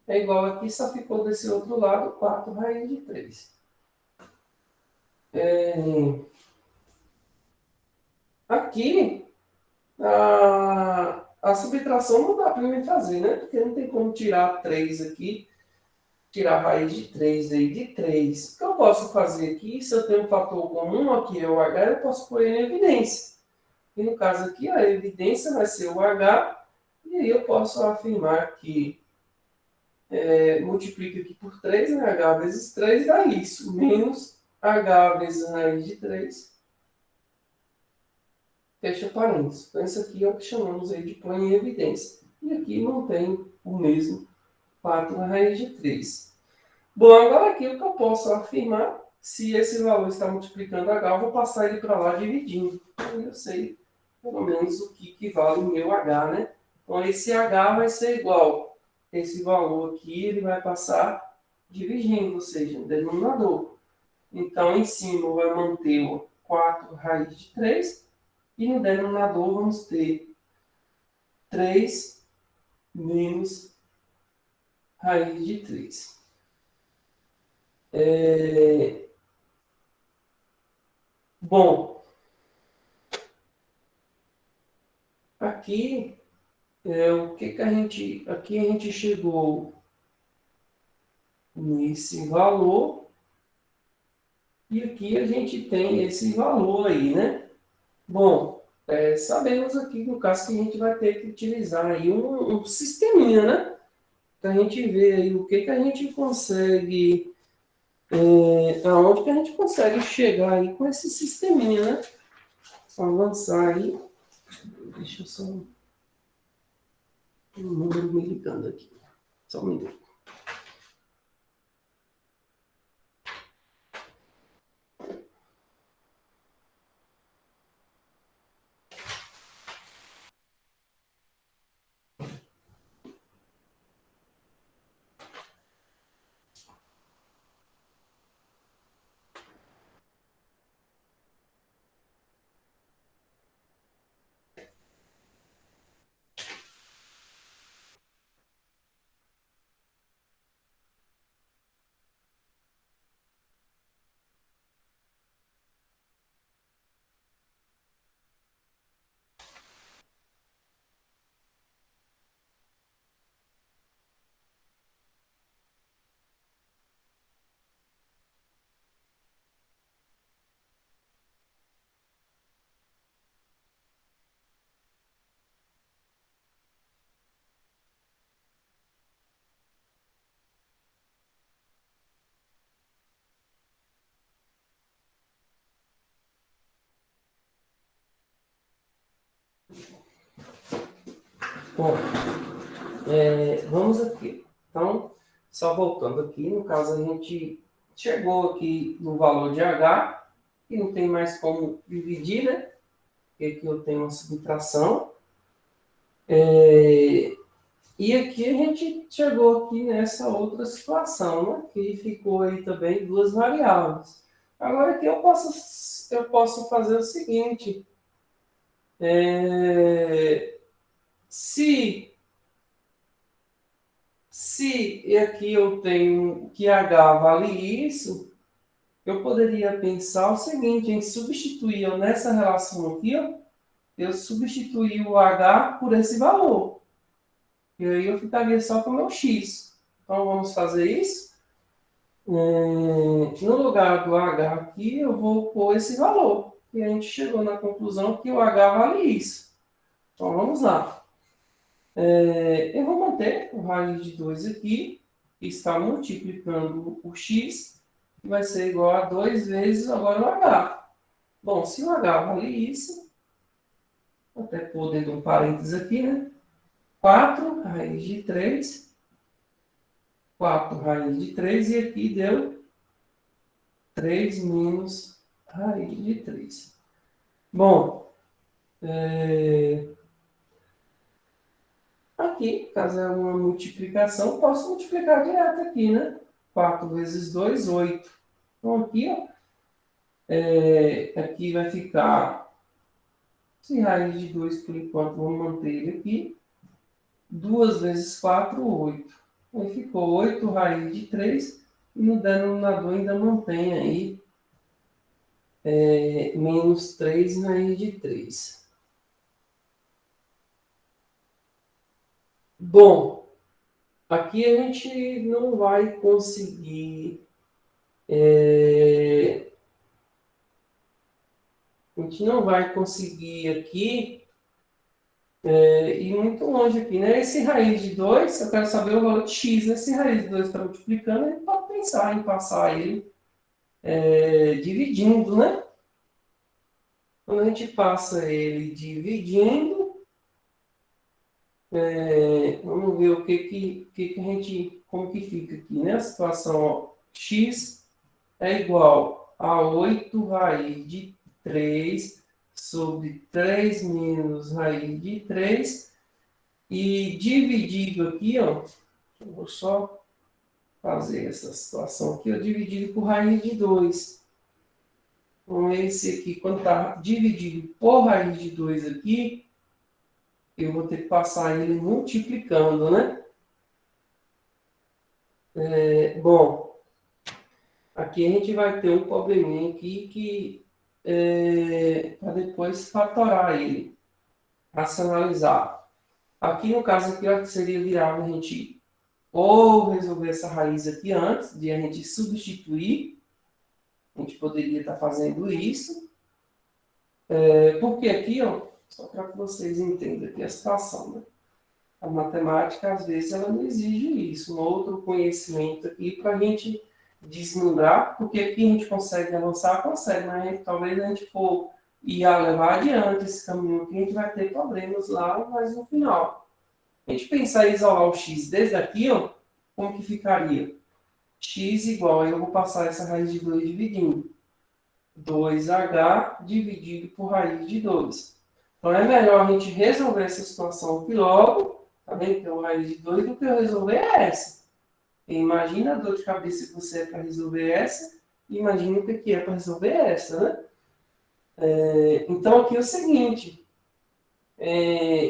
é igual aqui, só ficou desse outro lado 4 raiz de 3. Aqui, a subtração não dá para mim fazer, né? Porque não tem como tirar 3 aqui, tirar a raiz de 3 aí de 3. O que eu posso fazer aqui, se eu tenho um fator comum, aqui é o H, eu posso pôr ele em evidência. E no caso aqui, a evidência vai ser o H, e aí eu posso afirmar que multiplica aqui por 3, né? H vezes 3 dá isso, menos H vezes raiz de 3, fecha parênteses. Então, isso aqui é o que chamamos aí de pôr em evidência. E aqui mantém o mesmo 4 raiz de 3. Bom, agora aqui o que eu posso afirmar, se esse valor está multiplicando H, eu vou passar ele para lá dividindo. Então, eu sei pelo menos o que vale o meu H, né? Então, esse H vai ser igual. Esse valor aqui, ele vai passar dividindo, ou seja, no denominador. Então, em cima vai manter o 4 raiz de 3, e no denominador vamos ter 3 menos raiz de 3. Bom, aqui, o que a gente... Aqui a gente chegou nesse valor, e aqui a gente tem esse valor aí, né? Bom, sabemos aqui, no caso, que a gente vai ter que utilizar aí um sisteminha, né? Para a gente ver aí o que a gente consegue, aonde que a gente consegue chegar aí com esse sisteminha, né? Avançar aí. Deixa eu só um número me ligando aqui. Só um minuto. Bom, vamos aqui. Então, só voltando aqui, no caso a gente chegou aqui no valor de H, e não tem mais como dividir, né? Porque aqui eu tenho uma subtração. E aqui a gente chegou aqui nessa outra situação, né? Que ficou aí também duas variáveis. Agora aqui eu posso fazer o seguinte. Se e aqui eu tenho que H vale isso, eu poderia pensar o seguinte, em substituir nessa relação aqui, ó, eu substituir o H por esse valor. E aí eu ficaria só com o meu X. Então vamos fazer isso. No lugar do H aqui, eu vou pôr esse valor. E a gente chegou na conclusão que o H vale isso. Então vamos lá. Eu vou manter o raiz de 2 aqui, que está multiplicando o x, que vai ser igual a 2 vezes agora o h. Bom, se o h vale isso, vou até pôr dentro de um parênteses aqui, né? 4 raiz de 3, 4 raiz de 3, e aqui deu 3 menos raiz de 3. Bom, aqui, caso é uma multiplicação, posso multiplicar direto aqui, né? 4 vezes 2, 8. Então, aqui, ó, aqui vai ficar, se raiz de 2 por enquanto, vamos manter ele aqui. 2 vezes 4, 8. Aí ficou 8 raiz de 3, e no denominador ainda mantém aí menos 3 raiz de 3. Bom, aqui a gente não vai conseguir... a gente não vai conseguir aqui ir muito longe aqui, né? Esse raiz de 2, eu quero saber o valor de x. Esse raiz de 2 está multiplicando, a gente pode pensar em passar ele dividindo, né? Quando a gente passa ele dividindo, vamos ver o que a gente, como que fica aqui, né? A situação, ó, x é igual a 8 raiz de 3 sobre 3 menos raiz de 3 e dividido aqui, ó, eu vou só fazer essa situação aqui, ó, dividido por raiz de 2. Então, esse aqui, quando está dividido por raiz de 2 aqui, eu vou ter que passar ele multiplicando, né? Bom, aqui a gente vai ter um probleminha aqui que para depois fatorar ele, racionalizar. Aqui no caso aqui, ó, seria viável a gente ou resolver essa raiz aqui antes de a gente substituir. A gente poderia estar fazendo isso. Porque aqui, ó, só para que vocês entendam aqui a situação, né? A matemática, às vezes, ela não exige isso, um outro conhecimento aqui para a gente desmembrar, porque aqui a gente consegue avançar, consegue, mas talvez a gente for levar adiante esse caminho aqui, a gente vai ter problemas lá, mas no final. A gente pensar em isolar o x desde aqui, ó, como que ficaria? X igual, aí eu vou passar essa raiz de 2 dividindo. 2h dividido por raiz de 2. Então é melhor a gente resolver essa situação aqui logo, tá vendo? Que é o raiz de 2, do que eu resolver essa. E imagina a dor de cabeça que você é para resolver essa, e imagina o que é para resolver essa, né? Então aqui é o seguinte,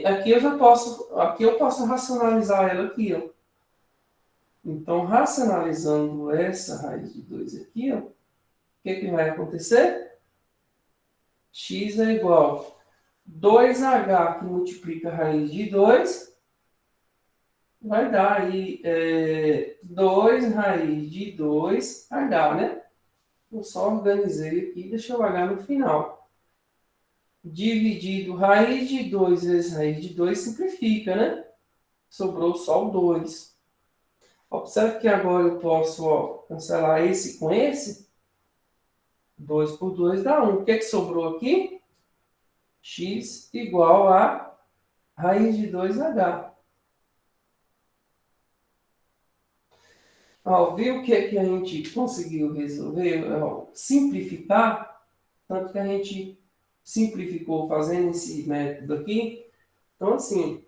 aqui eu posso racionalizar ela aqui, ó. Então, racionalizando essa raiz de 2 aqui, ó, o que vai acontecer? X é igual a 2h que multiplica a raiz de 2, vai dar aí 2 raiz de 2h, né? Eu só organizei aqui, deixei o h no final. Dividido raiz de 2 vezes raiz de 2 simplifica, né? Sobrou só o 2. Observe que agora eu posso, ó, cancelar esse com esse. 2 por 2 dá 1. O que sobrou aqui? X igual a raiz de 2h. Ó, viu o que a gente conseguiu resolver? Ó, simplificar. Tanto que a gente simplificou fazendo esse método aqui. Então, assim,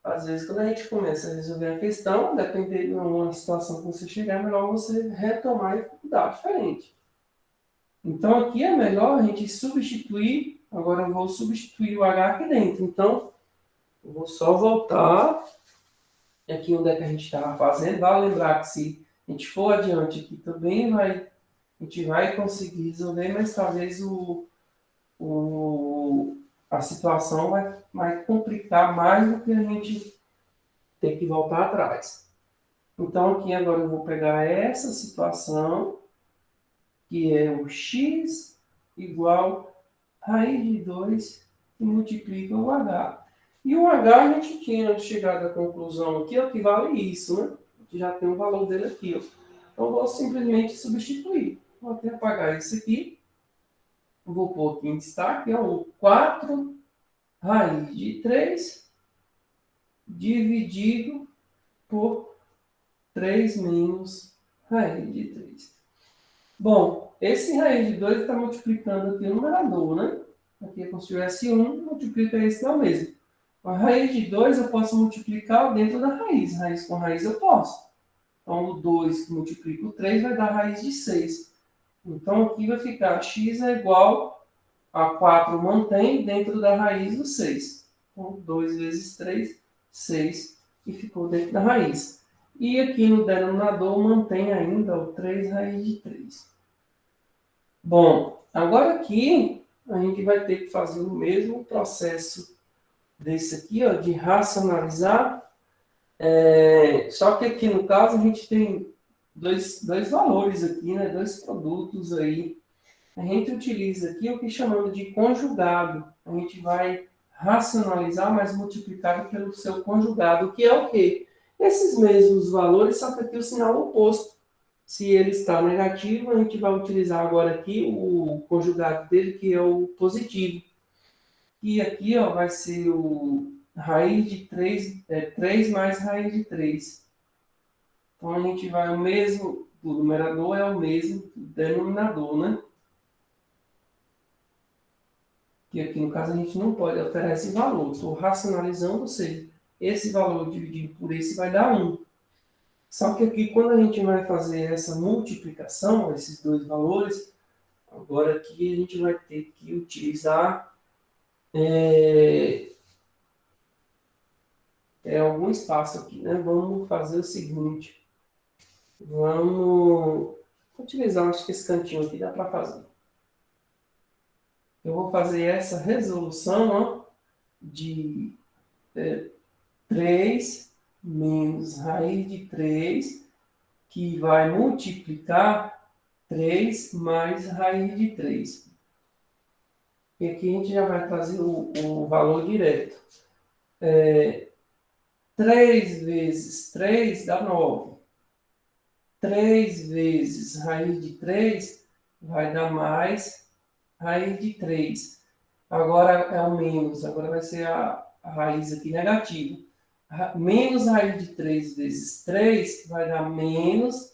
às vezes quando a gente começa a resolver a questão, dependendo de uma situação que você chegar, é melhor você retomar e dar diferente. Então, aqui é melhor a gente substituir. Agora eu vou substituir o H aqui dentro. Então, eu vou só voltar aqui onde é que a gente estava fazendo. Vale lembrar que se a gente for adiante aqui também, a gente vai conseguir resolver, mas talvez a situação vai complicar mais do que a gente ter que voltar atrás. Então, aqui agora eu vou pegar essa situação, que é o x igual a raiz de 2 que multiplica o h. E o h a gente tinha chegado à conclusão aqui, ó, que vale isso, né? Já tem o valor dele aqui, ó. Então, eu vou simplesmente substituir. Vou até apagar isso aqui. Vou pôr aqui em destaque, ó, o 4 raiz de 3 dividido por 3 menos raiz de 3. Bom, esse raiz de 2 está multiplicando aqui o numerador, né? Aqui é como se tivesse 1, multiplica esse dá o mesmo. A raiz de 2 eu posso multiplicar dentro da raiz. Raiz com raiz eu posso. Então, o 2 que multiplica o 3 vai dar raiz de 6. Então, aqui vai ficar x é igual a 4 mantém dentro da raiz do 6. Então, 2 vezes 3, 6, e ficou dentro da raiz. E aqui no denominador mantém ainda o 3 raiz de 3. Bom, agora aqui a gente vai ter que fazer o mesmo processo desse aqui, ó, de racionalizar. Só que aqui no caso a gente tem dois valores aqui, né? Dois produtos aí. A gente utiliza aqui o que chamamos de conjugado. A gente vai racionalizar, mas multiplicado pelo seu conjugado, que é o quê? Esses mesmos valores, só que aqui o sinal oposto. Se ele está negativo, a gente vai utilizar agora aqui o conjugado dele, que é o positivo. E aqui, ó, vai ser o raiz de 3, 3 mais raiz de 3. Então, a gente vai o mesmo, o numerador é o mesmo do denominador, né? E aqui, no caso, a gente não pode alterar esse valor. Estou racionalizando, ou seja, esse valor dividido por esse vai dar 1. Só que aqui, quando a gente vai fazer essa multiplicação, esses dois valores, agora aqui a gente vai ter que utilizar algum espaço aqui, né? Vamos fazer o seguinte. Vamos utilizar, acho que esse cantinho aqui dá para fazer. Eu vou fazer essa resolução, ó, de 3 menos raiz de 3, que vai multiplicar 3 mais raiz de 3. E aqui a gente já vai trazer o valor direto. 3 vezes 3 dá 9. 3 vezes raiz de 3 vai dar mais raiz de 3. Agora é o menos, agora vai ser a raiz aqui negativa. Menos raiz de 3 vezes 3 vai dar menos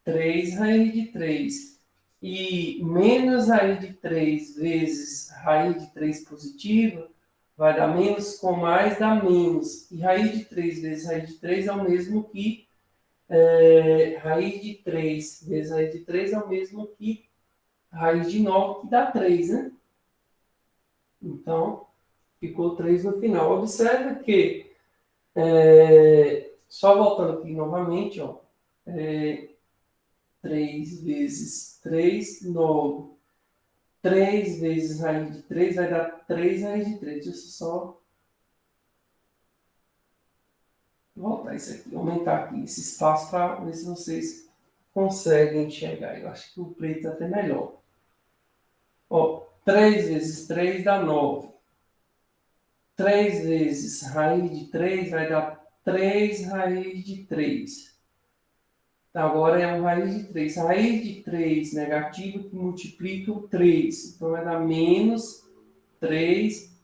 3 raiz de 3. E menos raiz de 3 vezes raiz de 3 positiva vai dar menos, com mais dá menos. E raiz de 3 vezes raiz de 3 é o mesmo que raiz de 3 vezes raiz de 3 é o mesmo que raiz de 9, que dá 3, né? Então, ficou 3 no final. Observe que, só voltando aqui novamente, ó, 3 vezes 3, 9. 3 vezes raiz de 3 vai dar 3 raiz de 3. Deixa eu só voltar isso aqui, aumentar aqui esse espaço para ver se vocês conseguem enxergar. Eu acho que o preto é até melhor. Ó, 3 vezes 3 dá 9. 3 vezes raiz de 3 vai dar 3 raiz de 3. Agora é um raiz de 3. Raiz de 3 negativo que multiplica o 3. Então vai dar menos 3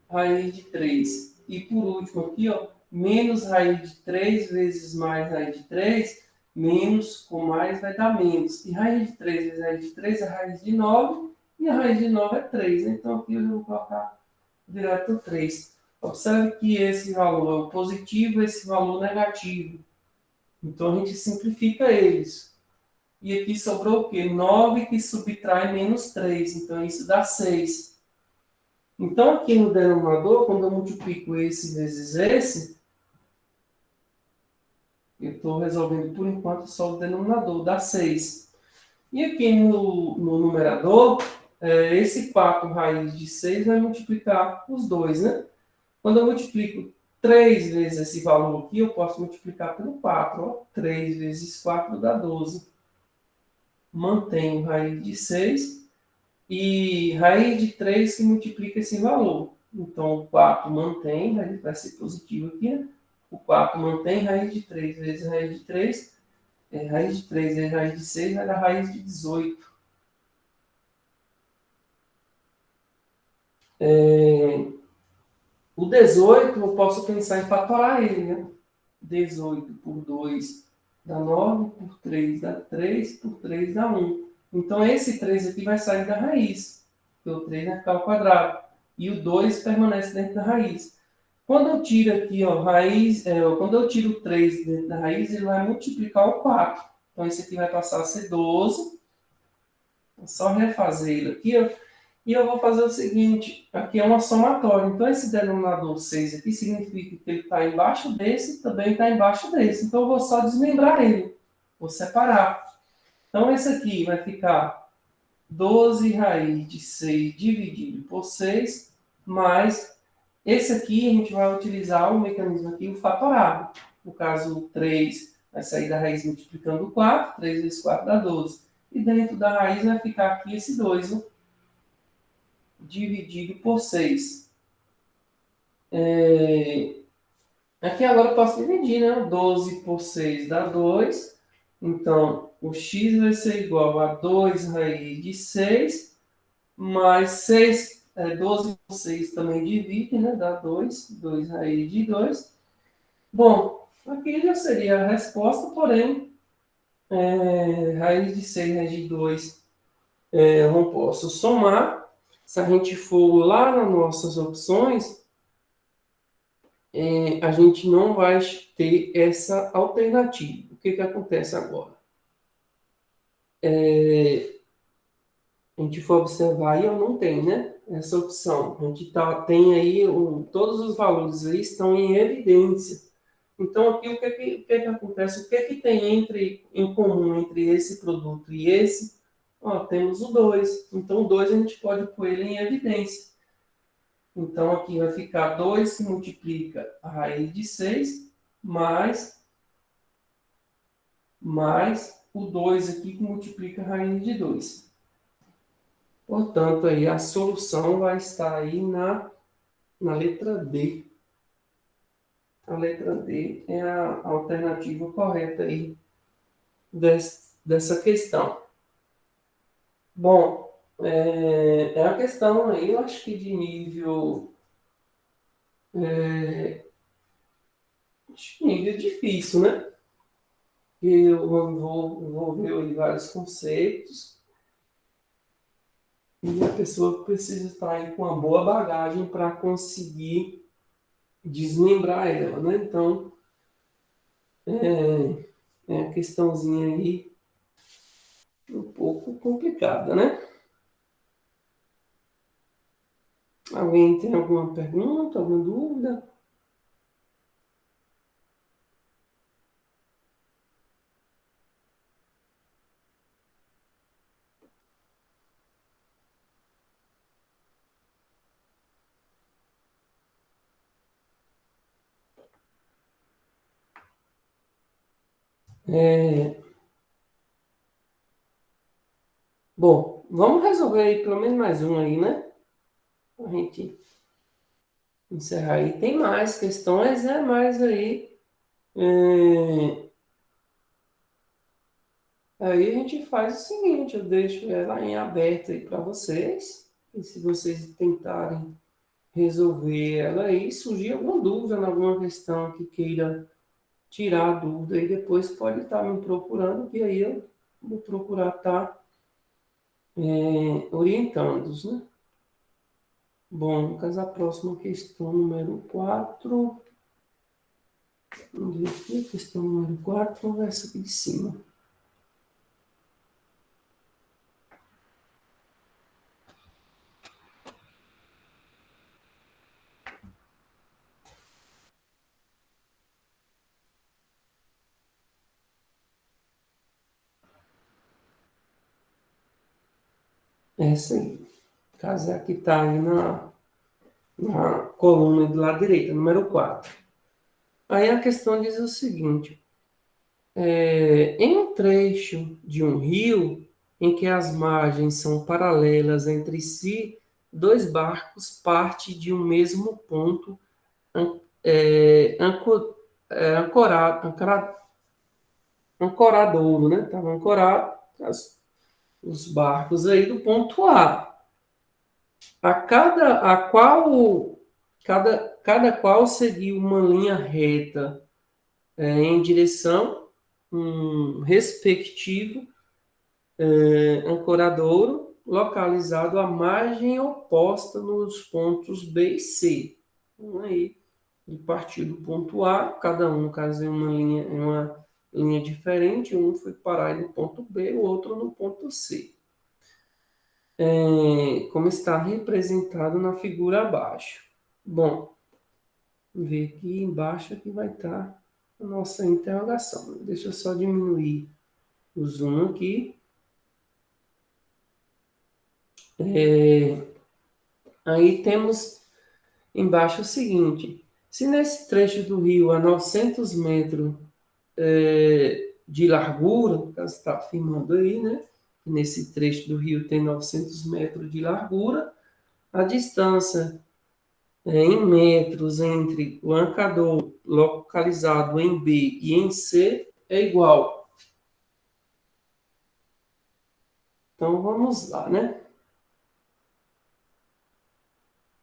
raiz de 3. E por último aqui, ó, menos raiz de 3 vezes mais raiz de 3, menos com mais vai dar menos. E raiz de 3 vezes raiz de 3 é raiz de 9, e a raiz de 9 é 3. Né? Então aqui eu vou colocar direto 3. Observe que esse valor é o positivo, esse valor negativo. Então a gente simplifica eles. E aqui sobrou o quê? 9 que subtrai menos 3. Então isso dá 6. Então aqui no denominador, quando eu multiplico esse vezes esse, eu estou resolvendo por enquanto só o denominador, dá 6. E aqui no numerador, esse 4 raiz de 6 vai multiplicar os dois, né? Quando eu multiplico 3 vezes esse valor aqui, eu posso multiplicar pelo 4. Ó. 3 vezes 4 dá 12. Mantenho raiz de 6 e raiz de 3 que multiplica esse valor. Então, o 4 mantém, vai ser positivo aqui, né? O 4 mantém raiz de 3 vezes raiz de 3. Raiz de 3 vezes raiz de 6 vai dar raiz de 18. O 18 eu posso pensar em fatorar ele, né? 18 por 2 dá 9, por 3 dá 3, por 3 dá 1. Então, esse 3 aqui vai sair da raiz, porque o 3 vai ficar ao quadrado. E o 2 permanece dentro da raiz. Quando eu tiro aqui, ó, quando eu tiro o 3 dentro da raiz, ele vai multiplicar o 4. Então, esse aqui vai passar a ser 12. Vou só refazer ele aqui, ó. E eu vou fazer o seguinte, aqui é uma somatória. Então, esse denominador 6 aqui significa que ele está embaixo desse e também está embaixo desse. Então, eu vou só desmembrar ele. Vou separar. Então, esse aqui vai ficar 12 raiz de 6 dividido por 6, mais esse aqui a gente vai utilizar o mecanismo aqui, o fatorado. No caso, o 3 vai sair da raiz multiplicando o 4, 3 vezes 4 dá 12. E dentro da raiz vai ficar aqui esse 2, né? Dividido por 6. Aqui agora eu posso dividir, né? 12 por 6 dá 2. Então, o x vai ser igual a 2 raiz de 6, mais 6, 12 por 6 também divide, né? Dá 2, 2 raiz de 2. Bom, aqui já seria a resposta, porém, raiz de 6 raiz de 2 eu não posso somar. Se a gente for lá nas nossas opções, a gente não vai ter essa alternativa. O que que acontece agora? A gente for observar aí, eu não tenho, né? Essa opção. A gente tem aí, todos os valores aí estão em evidência. Então, aqui, o que que acontece? O que que tem em comum entre esse produto e esse? Ó, temos o 2. Então, o 2 a gente pode pôr ele em evidência. Então, aqui vai ficar 2 que multiplica a raiz de 6 mais o 2 aqui que multiplica a raiz de 2. Portanto, aí a solução vai estar aí na letra D. A letra D é a alternativa correta aí dessa questão. Bom, é uma questão aí, eu acho que de nível, acho que nível difícil, né? Eu vou ver aí vários conceitos e a pessoa precisa estar aí com uma boa bagagem para conseguir desmembrar ela, né? Então, é uma questãozinha aí um pouco complicada, né? Alguém tem alguma pergunta, alguma dúvida? É, bom, vamos resolver aí pelo menos mais um aí, né? A gente encerrar aí. Tem mais questões, né? Mas aí, aí a gente faz o seguinte, eu deixo ela em aberto aí para vocês. E se vocês tentarem resolver ela aí, surgir alguma dúvida, alguma questão que queira tirar a dúvida aí, depois pode estar me procurando, que aí eu vou procurar estar orientando-os, né? Bom, Lucas, a próxima questão número 4. Vamos ver aqui, questão número 4, essa aqui de cima. Essa aí. Caso é que está aí na coluna do lado direito, número 4. Aí a questão diz o seguinte: em um trecho de um rio em que as margens são paralelas entre si, dois barcos partem de um mesmo ponto ancoradouro, né? Estavam ancorados os barcos aí do ponto A. Cada qual seguia uma linha reta em direção respectivo ancoradouro localizado à margem oposta nos pontos B e C. Então, aí, de partir do ponto A, cada um, no caso, uma linha diferente, um foi parar no ponto B, o outro no ponto C. Como está representado na figura abaixo. Bom, ver aqui embaixo que vai estar a nossa interrogação. Deixa eu só diminuir o zoom aqui. Aí temos embaixo o seguinte: se nesse trecho do rio a 900 metros de largura, caso está afirmando aí, né? Que nesse trecho do rio tem 900 metros de largura, a distância em metros entre o ancador localizado em B e em C é igual. Então vamos lá, né?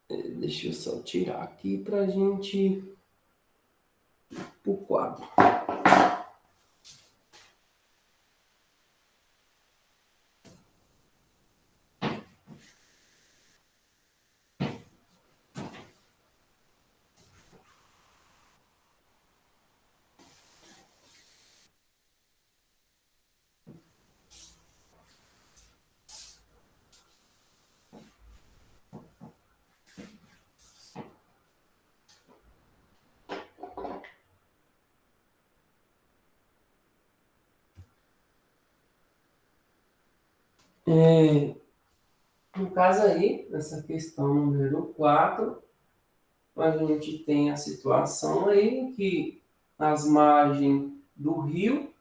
Deixa eu só tirar aqui para a gente ir para o quadro. No caso aí, nessa questão número 4, a gente tem a situação aí em que as margens do rio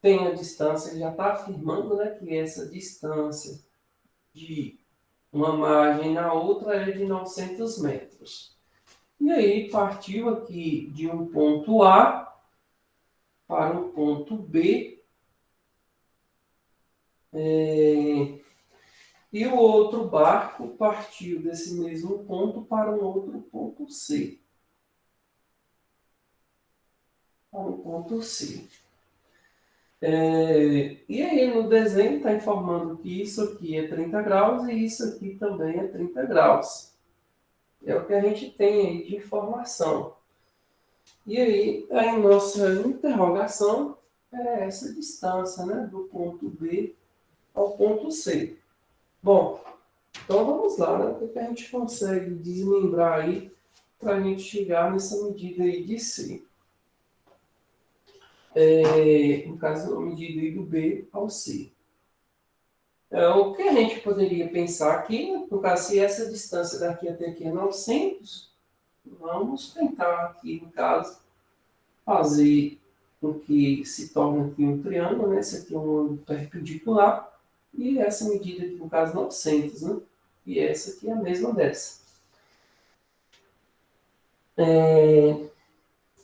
tem a distância, já está afirmando, né, que essa distância de uma margem na outra é de 900 metros. E aí partiu aqui de um ponto A para o ponto B, e o outro barco partiu desse mesmo ponto para um outro ponto C. Para o ponto C. E aí no desenho está informando que isso aqui é 30 graus e isso aqui também é 30 graus. É o que a gente tem aí de informação. E aí a nossa interrogação é essa distância, né, do ponto B ao ponto C. Bom, então vamos lá, né? O que a gente consegue desmembrar aí para a gente chegar nessa medida aí de C? No caso, a medida aí do B ao C. O que a gente poderia pensar aqui, no caso, se essa distância daqui até aqui é 900, vamos tentar aqui, no caso, fazer com que se torne aqui um triângulo, né? Esse aqui é um ângulo perpendicular, e essa medida aqui, no caso, 900, né? E essa aqui é a mesma dessa.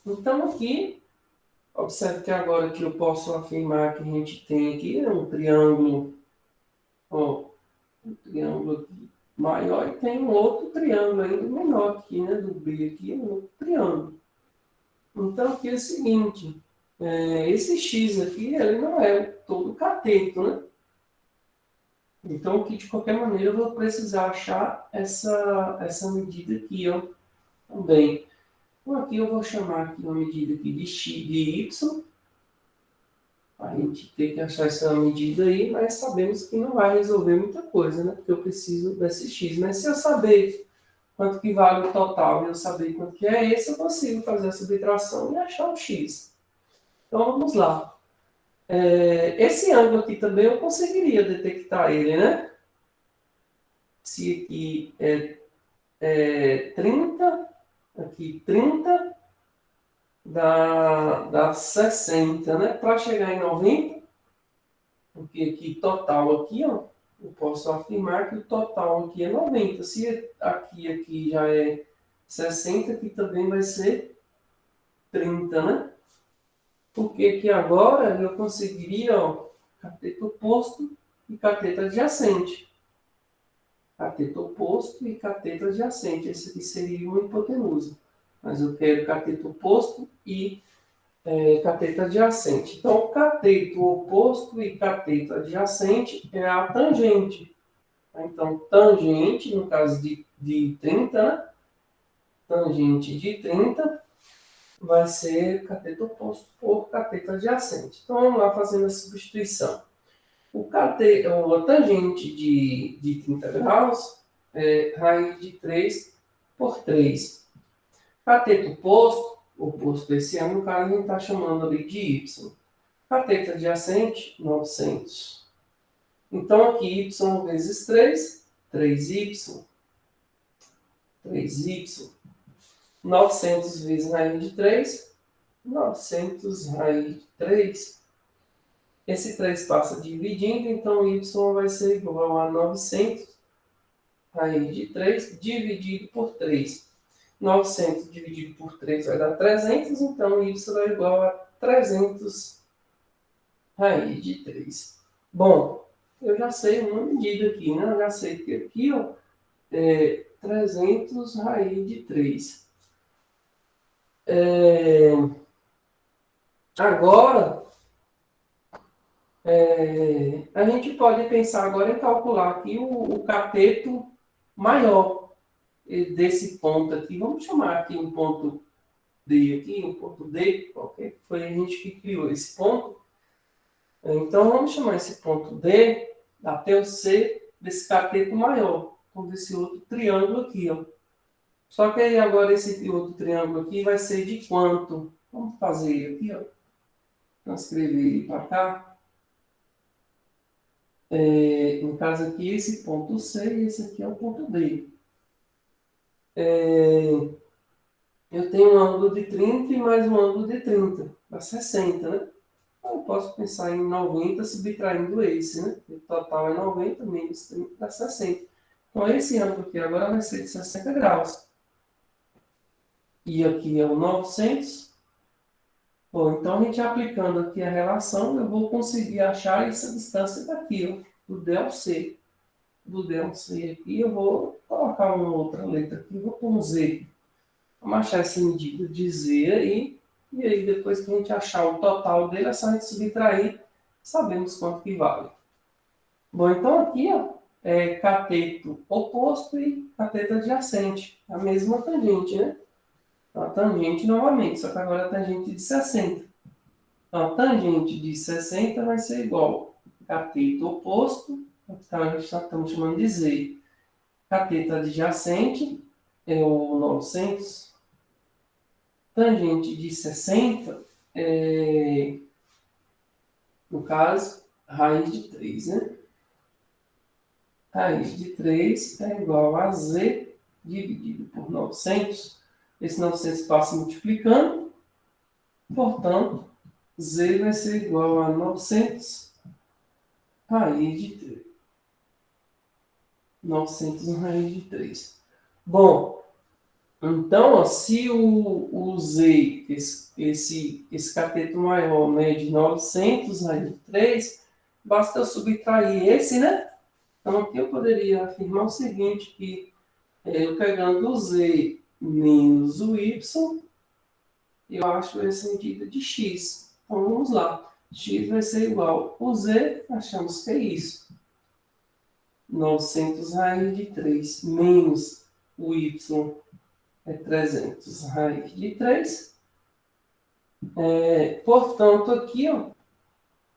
Então, aqui, observe que agora que eu posso afirmar que a gente tem aqui um triângulo, ó, um triângulo aqui maior, e tem um outro triângulo ainda menor aqui, né? Do B aqui, um outro triângulo. Então, aqui é o seguinte, esse x aqui, ele não é todo cateto, né? Então, aqui, de qualquer maneira, eu vou precisar achar essa medida aqui, ó, também. Então, aqui eu vou chamar aqui uma medida aqui de x de y. A gente tem que achar essa medida aí, mas sabemos que não vai resolver muita coisa, né? Porque eu preciso desse x. Mas se eu saber quanto que vale o total e eu saber quanto que é esse, eu consigo fazer a subtração e achar o x. Então, vamos lá. Esse ângulo aqui também eu conseguiria detectar ele, né? Se aqui é 30, aqui 30, dá 60, né? Para chegar em 90, porque aqui total aqui, ó, eu posso afirmar que o total aqui é 90. Se aqui já é 60, aqui também vai ser 30, né? Porque aqui agora eu conseguiria, ó, cateto oposto e cateto adjacente. Cateto oposto e cateto adjacente. Esse aqui seria uma hipotenusa. Mas eu quero cateto oposto e cateto adjacente. Então, cateto oposto e cateto adjacente é a tangente. Então, tangente, no caso de 30, né? Tangente de 30 vai ser cateto oposto por cateto adjacente. Então, vamos lá fazendo a substituição. A tangente de 30 graus é raiz de 3 por 3. Cateto oposto desse ano, no caso, a gente está chamando ali de y. Cateto adjacente, 900. Então, aqui y vezes 3, 3y. 3y. 900 vezes raiz de 3, 900 raiz de 3. Esse 3 passa dividindo, então y vai ser igual a 900 raiz de 3 dividido por 3. 900 dividido por 3 vai dar 300, então y é igual a 300 raiz de 3. Bom, eu já sei uma medida aqui, né? Eu já sei que aqui, ó, é 300 raiz de 3. Agora, a gente pode pensar agora em calcular aqui o cateto maior desse ponto aqui. Vamos chamar aqui um ponto D aqui, um ponto D, qualquer que foi a gente que criou esse ponto. Então, vamos chamar esse ponto D até o C desse cateto maior, então desse outro triângulo aqui, ó. Só que aí agora esse outro triângulo aqui vai ser de quanto? Vamos fazer aqui, ó. transcrever ele para cá, no caso aqui, esse ponto C e esse aqui é o ponto D. Eu tenho um ângulo de 30 e mais um ângulo de 30, dá 60, né? Então, eu posso pensar em 90 subtraindo esse, né? O total é 90 menos 30 dá 60. Então, esse ângulo aqui agora vai ser de 60 graus. E aqui é o 900. Bom, então, a gente aplicando aqui a relação, eu vou conseguir achar essa distância daqui, ó, do ΔC. Do ΔC aqui, eu vou colocar uma outra letra aqui, vou pôr um Z. Vamos achar essa medida de Z aí. E aí, depois que a gente achar o total dele, é só a gente subtrair, sabemos quanto que vale. Bom, então aqui, ó, é cateto oposto e cateto adjacente. A mesma tangente, né? Então, a tangente novamente, só que agora a tangente de 60. Então, a tangente de 60 vai ser igual a cateto oposto, então a gente estamos chamando de Z. Cateto adjacente é o 900. Tangente de 60 é, no caso, raiz de 3, né? Raiz de 3 é igual a Z dividido por 900. Esse 900 passa multiplicando, portanto, Z vai ser igual a 900 raiz de 3. 900 raiz de 3. Bom, então, ó, se o Z, esse cateto maior, mede 900 raiz de 3, basta eu subtrair esse, né? Então, aqui eu poderia afirmar o seguinte, que eu pegando o Z menos o Y, eu acho essa medida de X. Então, vamos lá. X vai ser igual o Z, achamos que é isso. 900 raiz de 3 menos o Y é 300 raiz de 3. Portanto, aqui, ó,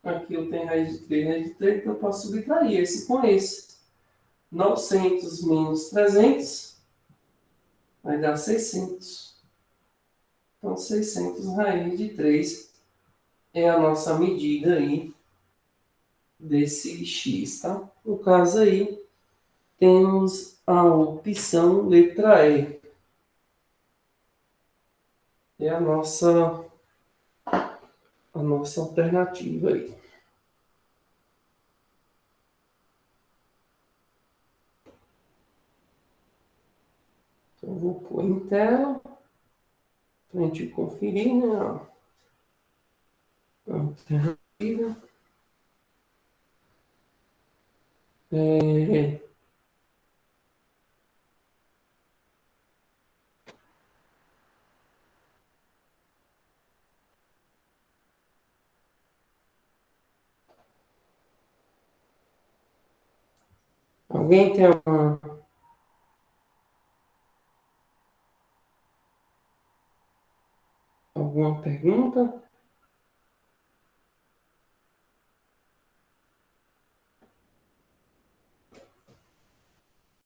aqui eu tenho raiz de 3, então eu posso subtrair esse com esse. 900 menos 300 vai dar 600. Então, 600 raiz de 3 é a nossa medida aí desse x, tá? No caso aí, temos a opção letra E. É a nossa alternativa aí. Então, eu vou pôr em tela para a gente conferir, né? A alternativa. É, alguém tem alguma pergunta?